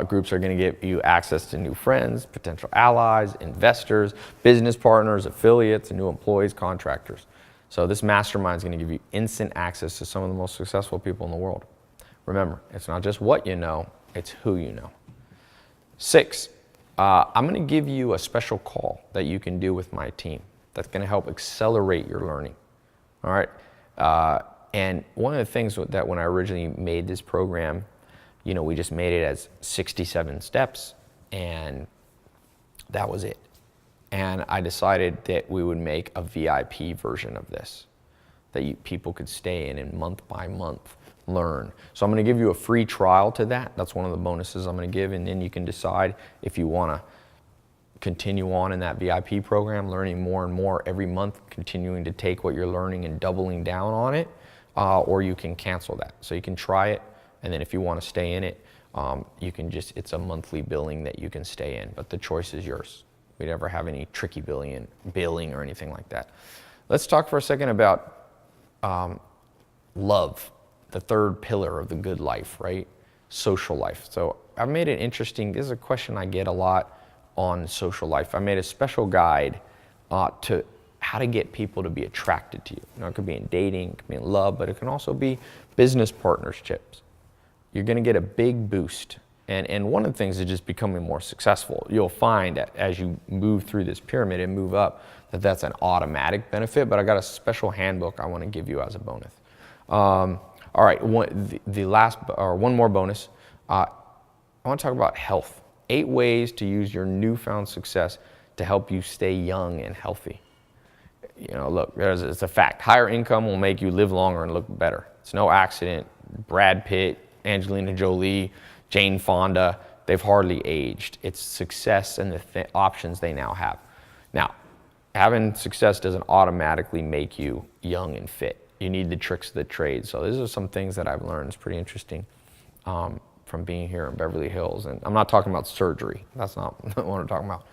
groups are going to give you access to new friends, potential allies, investors, business partners, affiliates, and new employees, contractors. So this mastermind is going to give you instant access to some of the most successful people in the world. Remember, it's not just what you know, it's who you know. 6, I'm going to give you a special call that you can do with my team that's going to help accelerate your learning. All right? And one of the things that when I originally made this program, we just made it as 67 steps, and that was it. And I decided that we would make a VIP version of this, that people could stay in and month by month learn. So I'm going to give you a free trial to that. That's one of the bonuses I'm going to give, and then you can decide if you want to continue on in that VIP program, learning more and more every month, continuing to take what you're learning and doubling down on it, or you can cancel that. So you can try it, and then if you want to stay in it, you can it's a monthly billing that you can stay in, but the choice is yours. We never have any tricky billing or anything like that. Let's talk for a second about love, the 3rd pillar of the good life, right? Social life. So I've made it interesting. This is a question I get a lot on social life. I made a special guide to how to get people to be attracted to you. It could be in dating, it could be in love, but it can also be business partnerships. You're going to get a big boost. And one of the things is just becoming more successful. You'll find that as you move through this pyramid and move up, that's an automatic benefit, but I got a special handbook I want to give you as a bonus. All right, one more bonus. I want to talk about health. 8 ways to use your newfound success to help you stay young and healthy. Look, it's a fact. Higher income will make you live longer and look better. It's no accident. Brad Pitt, Angelina Jolie, Jane Fonda, they've hardly aged. It's success and the options they now have. Now, having success doesn't automatically make you young and fit. You need the tricks of the trade. So these are some things that I've learned. It's pretty interesting from being here in Beverly Hills. And I'm not talking about surgery. That's not what I'm talking about.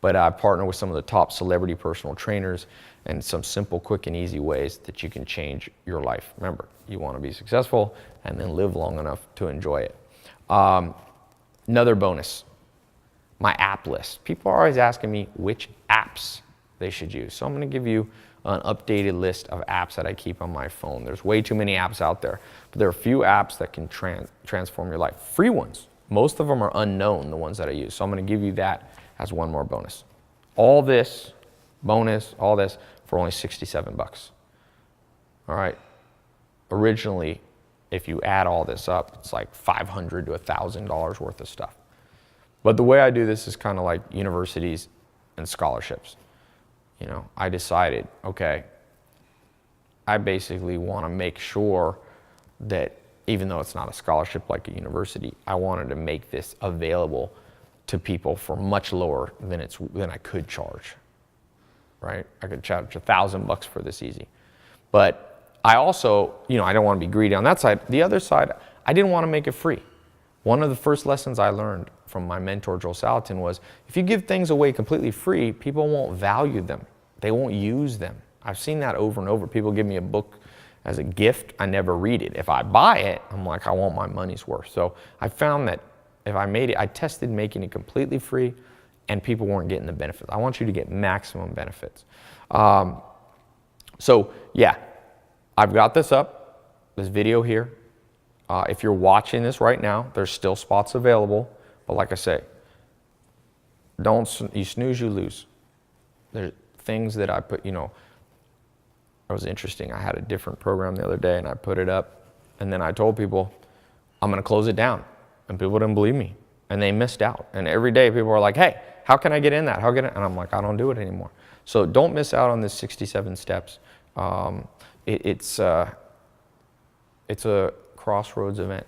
But I partner with some of the top celebrity personal trainers and some simple, quick, and easy ways that you can change your life. Remember, you want to be successful and then live long enough to enjoy it. Another bonus, my app list. People are always asking me which apps they should use. So I'm going to give you an updated list of apps that I keep on my phone. There's way too many apps out there, but there are a few apps that can transform your life. Free ones. Most of them are unknown, the ones that I use. So I'm going to give you that as one more bonus. All this bonus, all this for only 67 bucks. All right. Originally, if you add all this up, it's like $500 to $1,000 worth of stuff. But the way I do this is kind of like universities and scholarships. I decided, okay, I basically want to make sure that even though it's not a scholarship like a university, I wanted to make this available to people for much lower than I could charge, right? I could charge $1,000 for this easy. But I also, I don't want to be greedy on that side. The other side, I didn't want to make it free. One of the first lessons I learned from my mentor, Joel Salatin, was if you give things away completely free, people won't value them. They won't use them. I've seen that over and over. People give me a book as a gift. I never read it. If I buy it, I'm like, I want my money's worth. So I found that if I tested making it completely free, and people weren't getting the benefits. I want you to get maximum benefits. So yeah, I've got this up, this video here. If you're watching this right now, there's still spots available. But like I say, you snooze, you lose. There's things that I put, it was interesting. I had a different program the other day and I put it up and then I told people, I'm going to close it down. And people didn't believe me and they missed out. And every day people are like, hey, how can I get in that? And I'm like, I don't do it anymore. So don't miss out on this 67 steps. It's a crossroads event.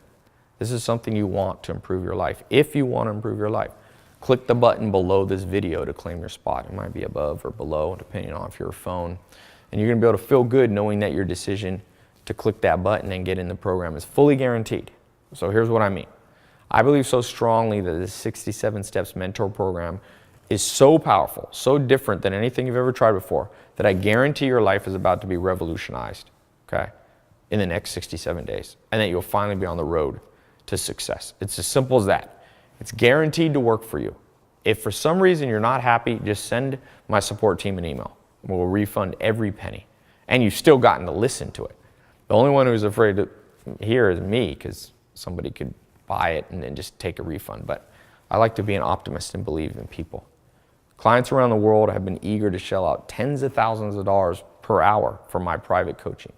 This is something you want to improve your life. If you want to improve your life, click the button below this video to claim your spot. It might be above or below, depending on if you're a phone. And you're going to be able to feel good knowing that your decision to click that button and get in the program is fully guaranteed. So here's what I mean. I believe so strongly that this 67 Steps Mentor Program is so powerful, so different than anything you've ever tried before, that I guarantee your life is about to be revolutionized, okay, in the next 67 days, and that you'll finally be on the road to success. It's as simple as that. It's guaranteed to work for you. If for some reason you're not happy, just send my support team an email. We'll refund every penny. And you've still gotten to listen to it. The only one who's afraid to hear is me, because somebody could buy it and then just take a refund. But I like to be an optimist and believe in people. Clients around the world have been eager to shell out tens of thousands of dollars per hour for my private coaching.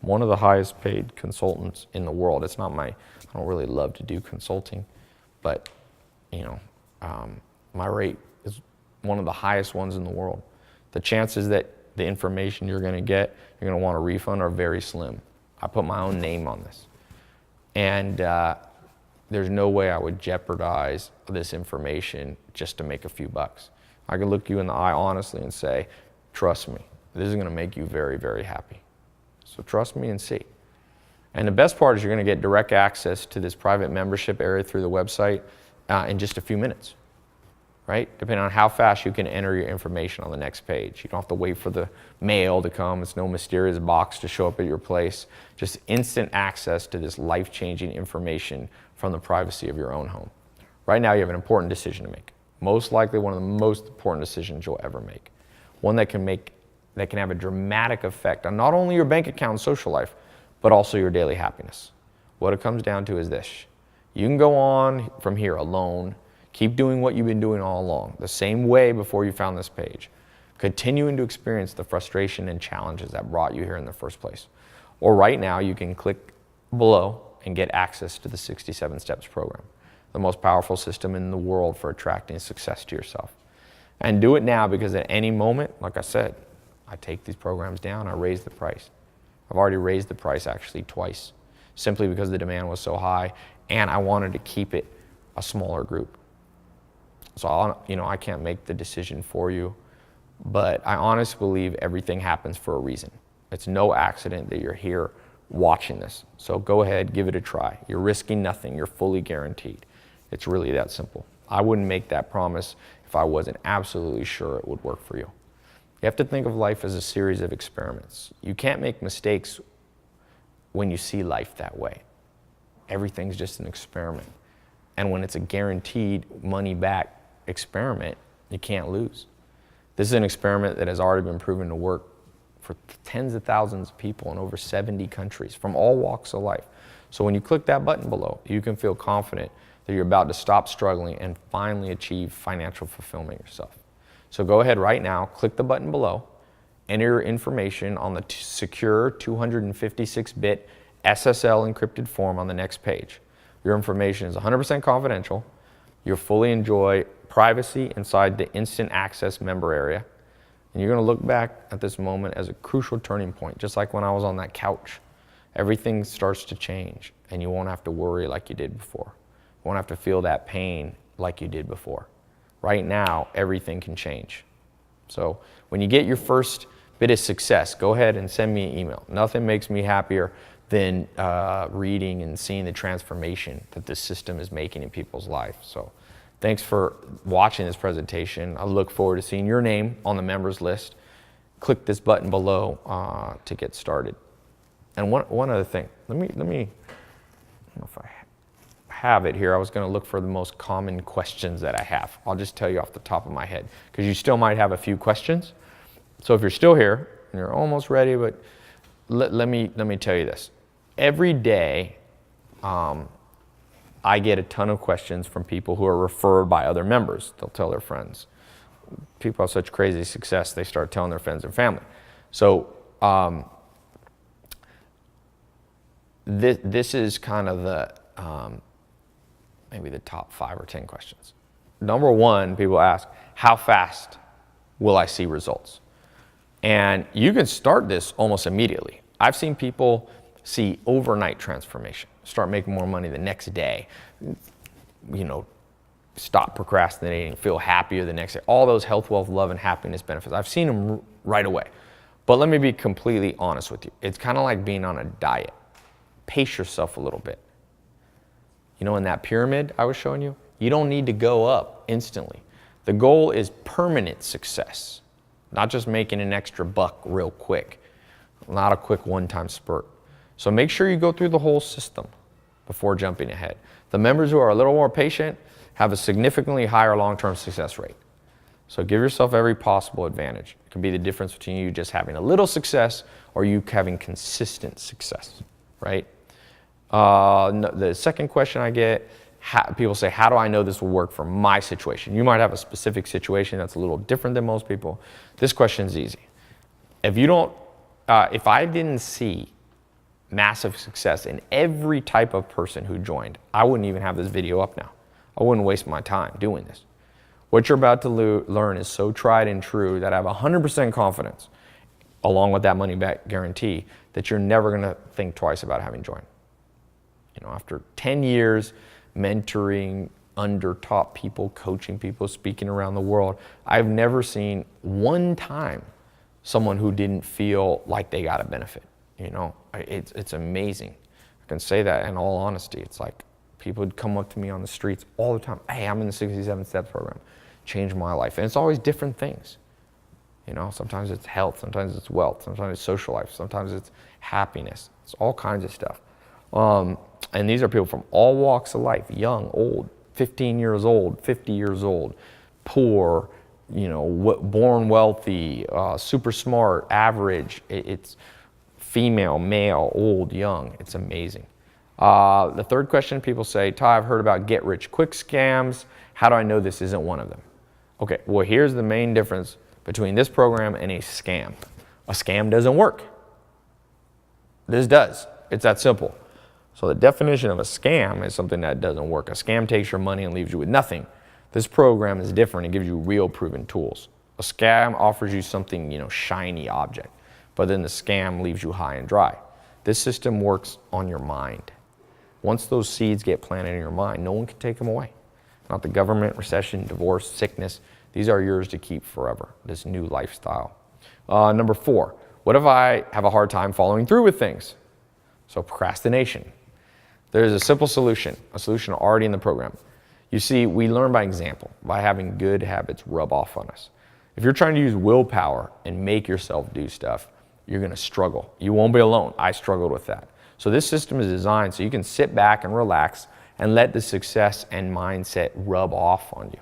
I'm one of the highest paid consultants in the world. It's not I don't really love to do consulting, but my rate is one of the highest ones in the world. The chances that the information you're going to get, you're going to want a refund are very slim. I put my own name on this. And there's no way I would jeopardize this information just to make a few bucks. I can look you in the eye honestly and say, trust me, this is going to make you very, very happy. So trust me and see. And the best part is you're going to get direct access to this private membership area through the website in just a few minutes, right? Depending on how fast you can enter your information on the next page. You don't have to wait for the mail to come. It's no mysterious box to show up at your place. Just instant access to this life-changing information from the privacy of your own home. Right now you have an important decision to make. Most likely one of the most important decisions you'll ever make. One that can have a dramatic effect on not only your bank account and social life, but also your daily happiness. What it comes down to is this. You can go on from here alone, keep doing what you've been doing all along, the same way before you found this page, continuing to experience the frustration and challenges that brought you here in the first place. Or right now, you can click below and get access to the 67 Steps program, the most powerful system in the world for attracting success to yourself. And do it now, because at any moment, like I said, I take these programs down, I raise the price. I've already raised the price actually twice, simply because the demand was so high and I wanted to keep it a smaller group. So I can't make the decision for you, but I honestly believe everything happens for a reason. It's no accident that you're here watching this. So go ahead, give it a try. You're risking nothing, you're fully guaranteed. It's really that simple. I wouldn't make that promise if I wasn't absolutely sure it would work for you. You have to think of life as a series of experiments. You can't make mistakes when you see life that way. Everything's just an experiment. And when it's a guaranteed money back experiment, you can't lose. This is an experiment that has already been proven to work for tens of thousands of people in over 70 countries from all walks of life. So when you click that button below, you can feel confident that you're about to stop struggling and finally achieve financial fulfillment yourself. So go ahead right now, click the button below, enter your information on the secure 256-bit SSL encrypted form on the next page. Your information is 100% confidential. You'll fully enjoy privacy inside the instant access member area. And you're going to look back at this moment as a crucial turning point, just like when I was on that couch. Everything starts to change, and you won't have to worry like you did before. You won't have to feel that pain like you did before. Right now, everything can change. So when you get your first bit of success, go ahead and send me an email. Nothing makes me happier than reading and seeing the transformation that this system is making in people's lives. So thanks for watching this presentation. I look forward to seeing your name on the members list. Click this button below to get started. And one other thing, let me, I don't know if I have it here. I was going to look for the most common questions that I have. I'll just tell you off the top of my head, because you still might have a few questions. So if you're still here and you're almost ready, but let me tell you this. Every day, I get a ton of questions from people who are referred by other members. They'll tell their friends. People have such crazy success, they start telling their friends and family. So this is kind of the maybe the top 5 or 10 questions. Number one, people ask, how fast will I see results? And you can start this almost immediately. I've seen people see overnight transformation, start making more money the next day, stop procrastinating, feel happier the next day, all those health, wealth, love, and happiness benefits. I've seen them right away. But let me be completely honest with you. It's kind of like being on a diet. Pace yourself a little bit. In that pyramid I was showing you, you don't need to go up instantly. The goal is permanent success, not just making an extra buck real quick, not a quick one-time spurt. So make sure you go through the whole system before jumping ahead. The members who are a little more patient have a significantly higher long-term success rate. So give yourself every possible advantage. It can be the difference between you just having a little success or you having consistent success, right? The second question I get, people say, how do I know this will work for my situation? You might have a specific situation that's a little different than most people. This question is easy. If I didn't see massive success in every type of person who joined, I wouldn't even have this video up now. I wouldn't waste my time doing this. What you're about to learn is so tried and true that I have 100% confidence, along with that money back guarantee, that you're never going to think twice about having joined. After 10 years mentoring under top people, coaching people, speaking around the world, I've never seen one time someone who didn't feel like they got a benefit. It's amazing. I can say that in all honesty. It's like people would come up to me on the streets all the time. Hey, I'm in the 67 Steps program. Changed my life. And it's always different things. Sometimes it's health, sometimes it's wealth, sometimes it's social life, sometimes it's happiness. It's all kinds of stuff. And these are people from all walks of life, young, old, 15 years old, 50 years old, poor, born wealthy, super smart, average. It's female, male, old, young. It's amazing. The third question, people say, Ty, I've heard about get-rich-quick scams. How do I know this isn't one of them? Okay, well, here's the main difference between this program and a scam. A scam doesn't work. This does. It's that simple. So the definition of a scam is something that doesn't work. A scam takes your money and leaves you with nothing. This program is different. It gives you real proven tools. A scam offers you something, shiny object, but then the scam leaves you high and dry. This system works on your mind. Once those seeds get planted in your mind, no one can take them away. Not the government, recession, divorce, sickness. These are yours to keep forever, this new lifestyle. Number 4, what if I have a hard time following through with things? So procrastination. There's a simple solution, a solution already in the program. You see, we learn by example, by having good habits rub off on us. If you're trying to use willpower and make yourself do stuff, you're going to struggle. You won't be alone. I struggled with that. So this system is designed so you can sit back and relax and let the success and mindset rub off on you.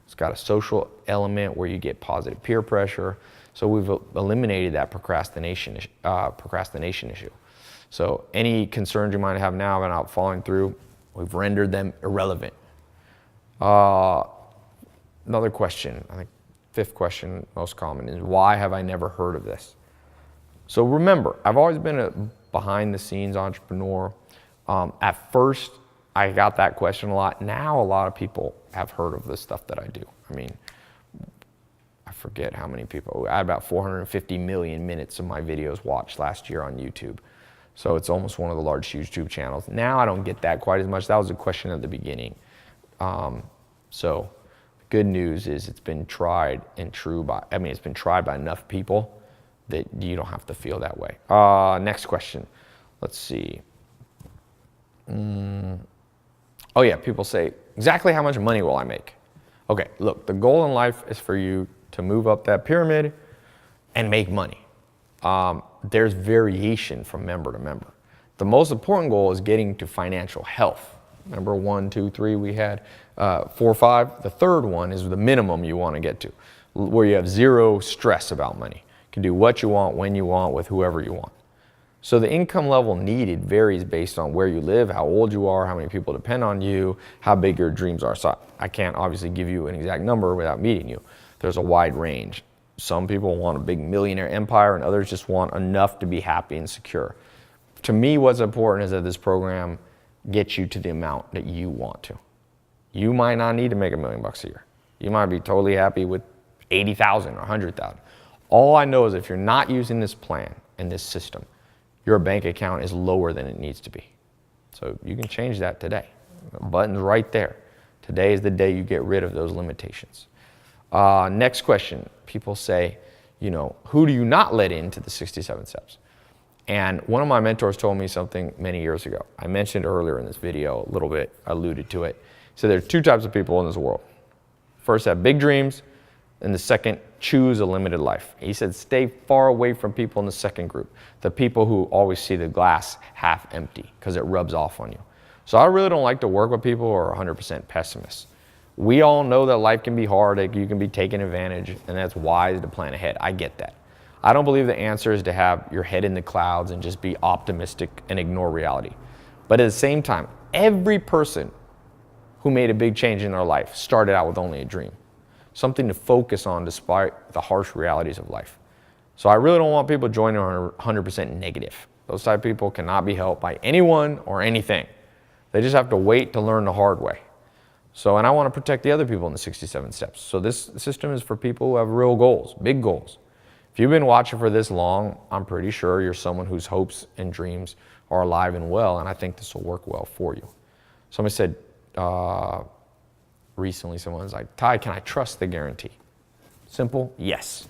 It's got a social element where you get positive peer pressure. So we've eliminated that procrastination issue. So any concerns you might have now about following through, we've rendered them irrelevant. Another question, I think 5th question, most common, is why have I never heard of this? So remember, I've always been a behind-the-scenes entrepreneur. At first, I got that question a lot. Now a lot of people have heard of the stuff that I do. I forget how many people. I had about 450 million minutes of my videos watched last year on YouTube. So it's almost one of the large YouTube channels. Now I don't get that quite as much. That was a question at the beginning. So good news is it's been tried and true it's been tried by enough people that you don't have to feel that way. Next question. Let's see. Oh yeah, people say, exactly how much money will I make? Okay, look, the goal in life is for you to move up that pyramid and make money. There's variation from member to member. The most important goal is getting to financial health. Remember 1, 2, 3 we had, 4, 5. The third one is the minimum you want to get to, where you have zero stress about money. You can do what you want, when you want, with whoever you want. So the income level needed varies based on where you live, how old you are, how many people depend on you, how big your dreams are. So I can't obviously give you an exact number without meeting you. There's a wide range. Some people want a big millionaire empire and others just want enough to be happy and secure. To me, what's important is that this program gets you to the amount that you want to. You might not need to make $1 million a year. You might be totally happy with 80,000 or 100,000. All I know is if you're not using this plan and this system, your bank account is lower than it needs to be. So you can change that today. The button's right there. Today is the day you get rid of those limitations. Next question. People say, who do you not let into the 67 steps? And one of my mentors told me something many years ago. I mentioned earlier in this video a little bit, alluded to it. So there's two types of people in this world. First, have big dreams, and the second, choose a limited life. He said, stay far away from people in the second group, the people who always see the glass half empty because it rubs off on you. So I really don't like to work with people who are 100% pessimists. We all know that life can be hard, you can be taken advantage, and that's wise to plan ahead. I get that. I don't believe the answer is to have your head in the clouds and just be optimistic and ignore reality. But at the same time, every person who made a big change in their life started out with only a dream, something to focus on despite the harsh realities of life. So I really don't want people joining 100% negative. Those type of people cannot be helped by anyone or anything. They just have to wait to learn the hard way. And I want to protect the other people in the 67 steps. So this system is for people who have real goals, big goals. If you've been watching for this long, I'm pretty sure you're someone whose hopes and dreams are alive and well, and I think this will work well for you. Somebody said, recently someone was like, Ty, can I trust the guarantee? Simple, yes.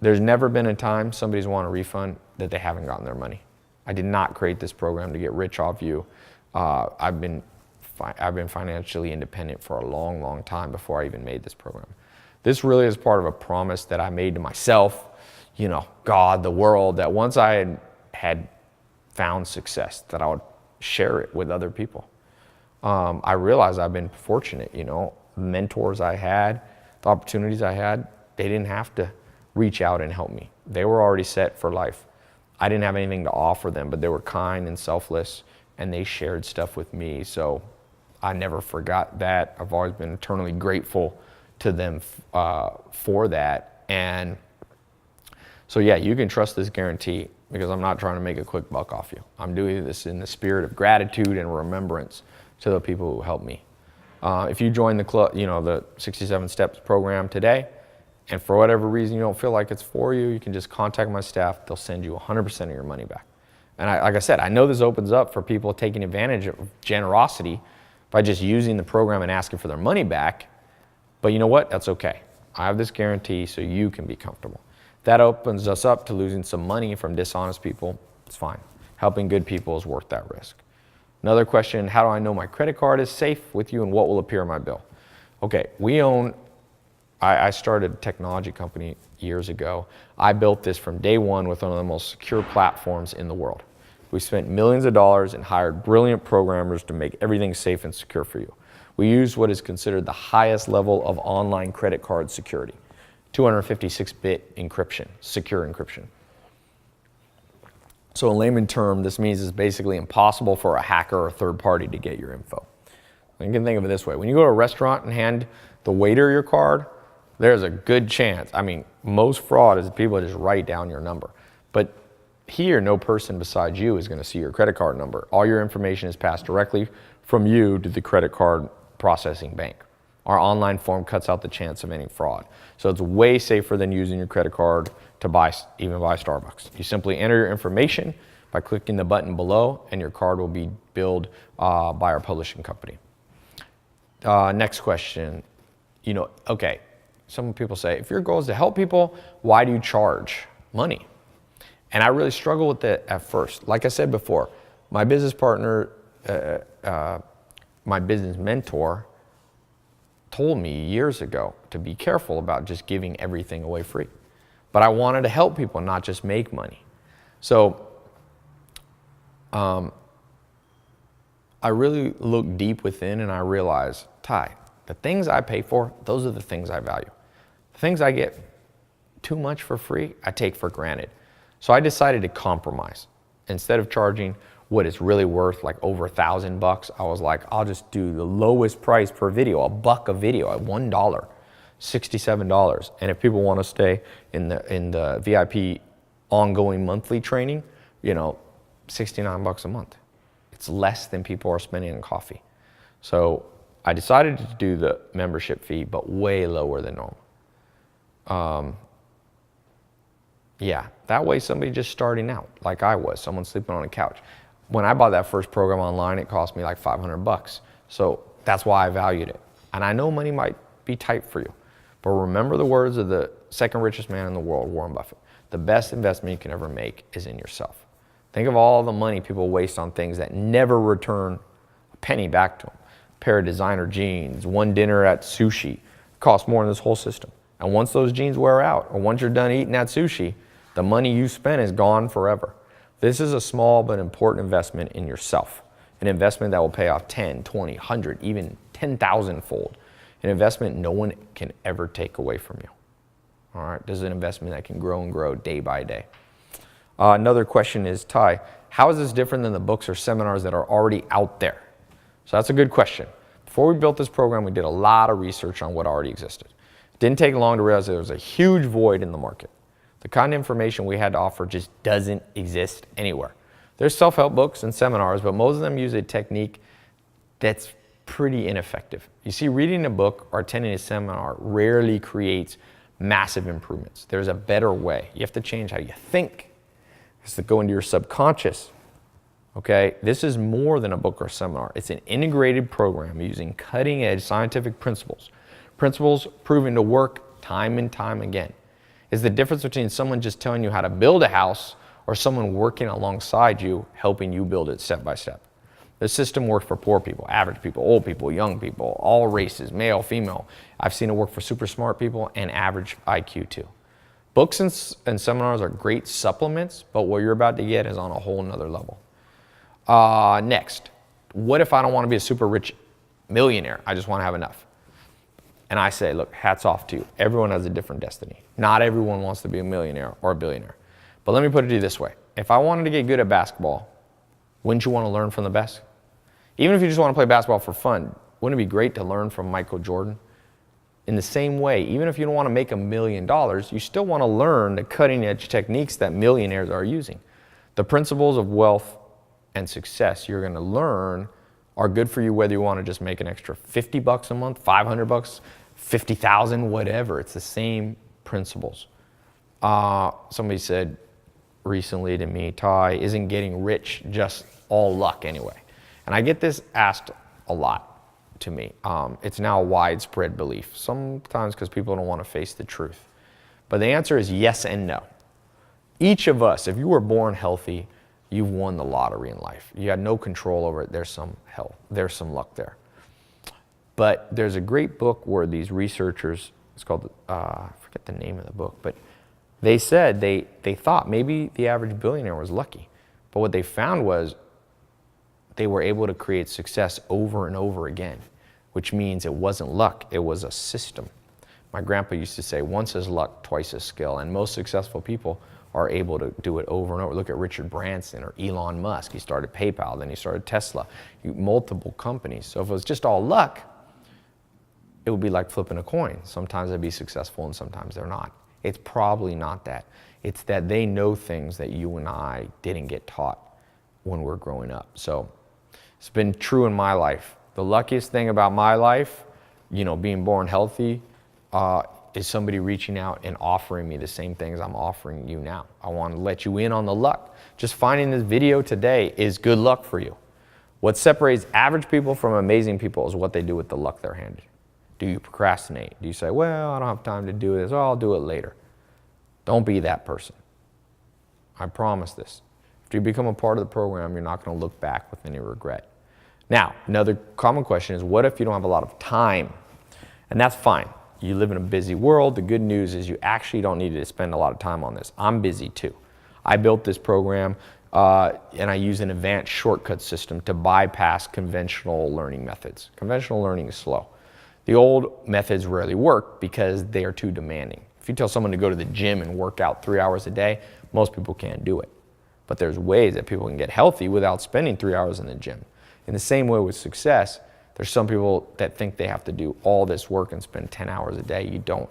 There's never been a time somebody's won a refund that they haven't gotten their money. I did not create this program to get rich off you. I've been financially independent for a long, long time before I even made this program. This really is part of a promise that I made to myself, God, the world, that once I had found success, that I would share it with other people. I realized I've been fortunate, the mentors I had, the opportunities I had, they didn't have to reach out and help me. They were already set for life. I didn't have anything to offer them, but they were kind and selfless, and they shared stuff with me. So I never forgot that. I've always been eternally grateful to them for that. And so yeah, you can trust this guarantee because I'm not trying to make a quick buck off you. I'm doing this in the spirit of gratitude and remembrance to the people who helped me. If you join the club, the 67 Steps program today, and for whatever reason you don't feel like it's for you, you can just contact my staff. They'll send you 100% of your money back. And like I said, I know this opens up for people taking advantage of generosity by just using the program and asking for their money back. But you know what? That's okay. I have this guarantee so you can be comfortable. That opens us up to losing some money from dishonest people. It's fine. Helping good people is worth that risk. Another question, how do I know my credit card is safe with you and what will appear on my bill? Okay, I started a technology company years ago. I built this from day one with one of the most secure platforms in the world. We spent millions of dollars and hired brilliant programmers to make everything safe and secure for you. We used what is considered the highest level of online credit card security, 256-bit encryption, secure encryption. So in layman term, this means it's basically impossible for a hacker or a third party to get your info. You can think of it this way. When you go to a restaurant and hand the waiter your card, there's a good chance. Most fraud is people just write down your number. But here, no person besides you is going to see your credit card number. All your information is passed directly from you to the credit card processing bank. Our online form cuts out the chance of any fraud. So it's way safer than using your credit card to even buy Starbucks. You simply enter your information by clicking the button below, and your card will be billed by our publishing company. Next question. Okay, some people say, if your goal is to help people, why do you charge money? And I really struggled with that at first. Like I said before, my business partner, my business mentor, told me years ago to be careful about just giving everything away free. But I wanted to help people, not just make money. So I really look deep within and I realize, Ty, the things I pay for, those are the things I value. The things I get too much for free, I take for granted. So I decided to compromise. Instead of charging what it's really worth, like over $1,000, I was like, I'll just do the lowest price per video, $1 a video at $1, $67. And if people want to stay in the VIP ongoing monthly training, you know, $69 a month. It's less than people are spending on coffee. So I decided to do the membership fee, but way lower than normal. Yeah, that way somebody just starting out, like I was, someone sleeping on a couch. When I bought that first program online, it cost me like $500. So that's why I valued it. And I know money might be tight for you, but remember the words of the second richest man in the world, Warren Buffett. The best investment you can ever make is in yourself. Think of all the money people waste on things that never return a penny back to them. A pair of designer jeans, one dinner at sushi, costs more than this whole system. And once those jeans wear out, or once you're done eating that sushi, the money you spent is gone forever. This is a small but important investment in yourself. An investment that will pay off 10, 20, 100, even 10,000 fold. An investment no one can ever take away from you. All right, this is an investment that can grow and grow day by day. Another question is, Ty, how is this different than the books or seminars that are already out there? So that's a good question. Before we built this program, we did a lot of research on what already existed. It didn't take long to realize there was a huge void in the market. The kind of information we had to offer just doesn't exist anywhere. There's self-help books and seminars, but most of them use a technique that's pretty ineffective. You see, reading a book or attending a seminar rarely creates massive improvements. There's a better way. You have to change how you think. It's to go into your subconscious. Okay, this is more than a book or seminar. It's an integrated program using cutting-edge scientific principles. Principles proven to work time and time again. It's the difference between someone just telling you how to build a house or someone working alongside you, helping you build it step by step. The system works for poor people, average people, old people, young people, all races, male, female. I've seen it work for super smart people and average IQ too. Books and seminars are great supplements, but what you're about to get is on a whole nother level. Next, what if I don't want to be a super rich millionaire? I just want to have enough. And I say, look, hats off to you. Everyone has a different destiny. Not everyone wants to be a millionaire or a billionaire. But let me put it to you this way. If I wanted to get good at basketball, wouldn't you want to learn from the best? Even if you just want to play basketball for fun, wouldn't it be great to learn from Michael Jordan? In the same way, even if you don't want to make $1 million, you still want to learn the cutting edge techniques that millionaires are using. The principles of wealth and success you're going to learn are good for you whether you want to just make an extra $50 a month, $500, 50,000, whatever. It's the same principles. Somebody said recently to me, Ty, isn't getting rich just all luck anyway? And I get this asked a lot to me. It's now a widespread belief, sometimes because people don't want to face the truth. But the answer is yes and no. Each of us, if you were born healthy, you've won the lottery in life. You had no control over it. There's some health, there's some luck there. But there's a great book where these researchers, it's called, I forget the name of the book, but they said they thought maybe the average billionaire was lucky. But what they found was they were able to create success over and over again, which means it wasn't luck, it was a system. My grandpa used to say, once is luck, twice is skill, and most successful people are able to do it over and over. Look at Richard Branson or Elon Musk. He started PayPal, then he started Tesla, multiple companies. So if it was just all luck, it would be like flipping a coin. Sometimes they'd be successful and sometimes they're not. It's probably not that. It's that they know things that you and I didn't get taught when we're growing up. So it's been true in my life. The luckiest thing about my life, being born healthy, is somebody reaching out and offering me the same things I'm offering you now. I want to let you in on the luck. Just finding this video today is good luck for you. What separates average people from amazing people is what they do with the luck they're handed. Do you procrastinate? Do you say, well, I don't have time to do this, I'll do it later? Don't be that person. I promise this. If you become a part of the program, you're not going to look back with any regret. Now, another common question is, what if you don't have a lot of time? And that's fine. You live in a busy world. The good news is you actually don't need to spend a lot of time on this. I'm busy too. I built this program And I use an advanced shortcut system to bypass conventional learning methods. Conventional learning is slow. The old methods rarely work because they are too demanding. If you tell someone to go to the gym and work out 3 hours a day, most people can't do it. But there's ways that people can get healthy without spending 3 hours in the gym. In the same way with success, there's some people that think they have to do all this work and spend 10 hours a day. You don't.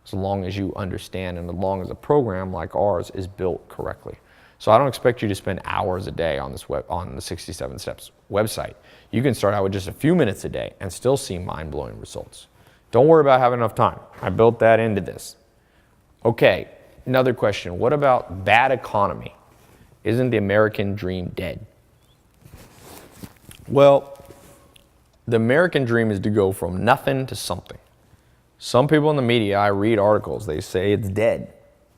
As long as you understand and as long as a program like ours is built correctly. So I don't expect you to spend hours a day on on the 67 Steps website. You can start out with just a few minutes a day and still see mind-blowing results. Don't worry about having enough time. I built that into this. Okay, another question. What about bad economy? Isn't the American dream dead? Well, the American dream is to go from nothing to something. Some people in the media, I read articles, they say it's dead.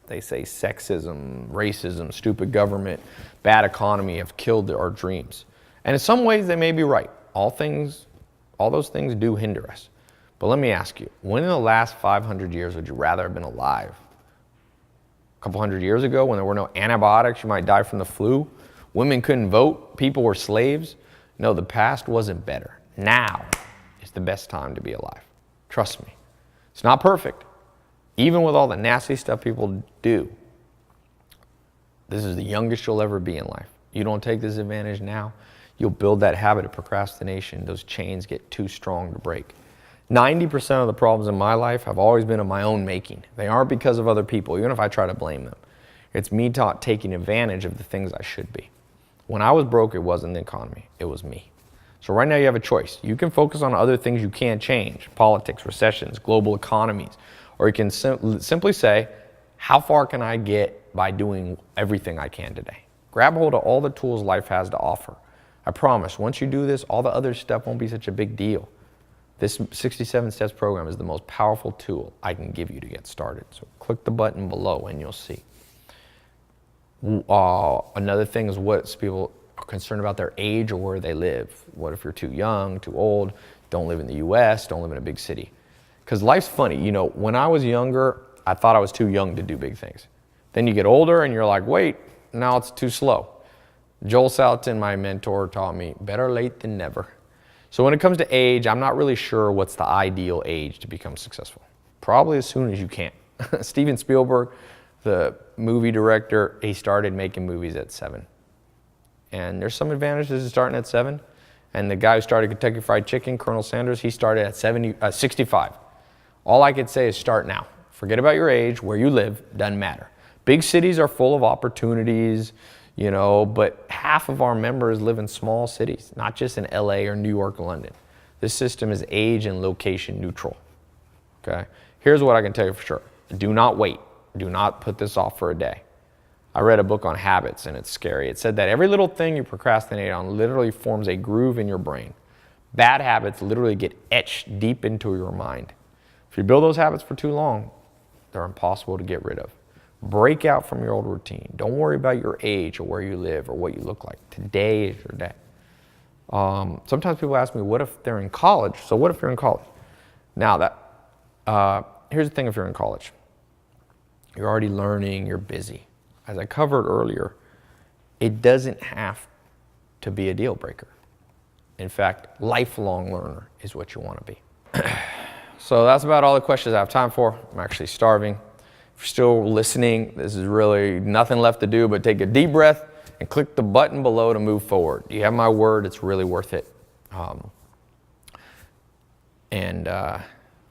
They say sexism, racism, stupid government, bad economy have killed our dreams. And in some ways they may be right. All those things do hinder us. But let me ask you, when in the last 500 years would you rather have been alive? A couple hundred years ago when there were no antibiotics, you might die from the flu. Women couldn't vote, people were slaves. No, the past wasn't better. Now is the best time to be alive. Trust me. It's not perfect. Even with all the nasty stuff people do, this is the youngest you'll ever be in life. You don't take this advantage now, you'll build that habit of procrastination. Those chains get too strong to break. 90% of the problems in my life have always been of my own making. They aren't because of other people, even if I try to blame them. It's me taking advantage of the things I should be. When I was broke, it wasn't the economy, it was me. So right now you have a choice. You can focus on other things you can't change, politics, recessions, global economies, or you can simply say, how far can I get by doing everything I can today? Grab hold of all the tools life has to offer. I promise, once you do this, all the other stuff won't be such a big deal. This 67 Steps program is the most powerful tool I can give you to get started. So click the button below and you'll see. Another thing is what people are concerned about their age or where they live. What if you're too young, too old, don't live in the US, don't live in a big city? Because life's funny. You know, when I was younger, I thought I was too young to do big things. Then you get older and you're like, wait, now it's too slow. Joel Salatin, my mentor, taught me, better late than never. So when it comes to age, I'm not really sure what's the ideal age to become successful. Probably as soon as you can. Steven Spielberg, the movie director, he started making movies at 7. And there's some advantages to starting at 7. And the guy who started Kentucky Fried Chicken, Colonel Sanders, he started at 65. All I could say is start now. Forget about your age, where you live, doesn't matter. Big cities are full of opportunities, you know, but half of our members live in small cities, not just in LA or New York or London. This system is age and location neutral, okay? Here's what I can tell you for sure. Do not wait. Do not put this off for a day. I read a book on habits and it's scary. It said that every little thing you procrastinate on literally forms a groove in your brain. Bad habits literally get etched deep into your mind. If you build those habits for too long, they're impossible to get rid of. Break out from your old routine. Don't worry about your age or where you live or what you look like. Today is your day. Sometimes people ask me, what if they're in college? So what if you're in college? Now, here's the thing if you're in college. You're already learning, you're busy. As I covered earlier, it doesn't have to be a deal breaker. In fact, lifelong learner is what you want to be. So that's about all the questions I have time for. I'm actually starving. If you're still listening, this is really nothing left to do but take a deep breath and click the button below to move forward. You have my word, it's really worth it.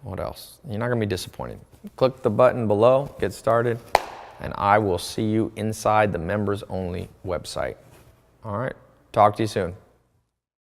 What else? You're not gonna be disappointed. Click the button below, get started, and I will see you inside the members only website. All right, talk to you soon.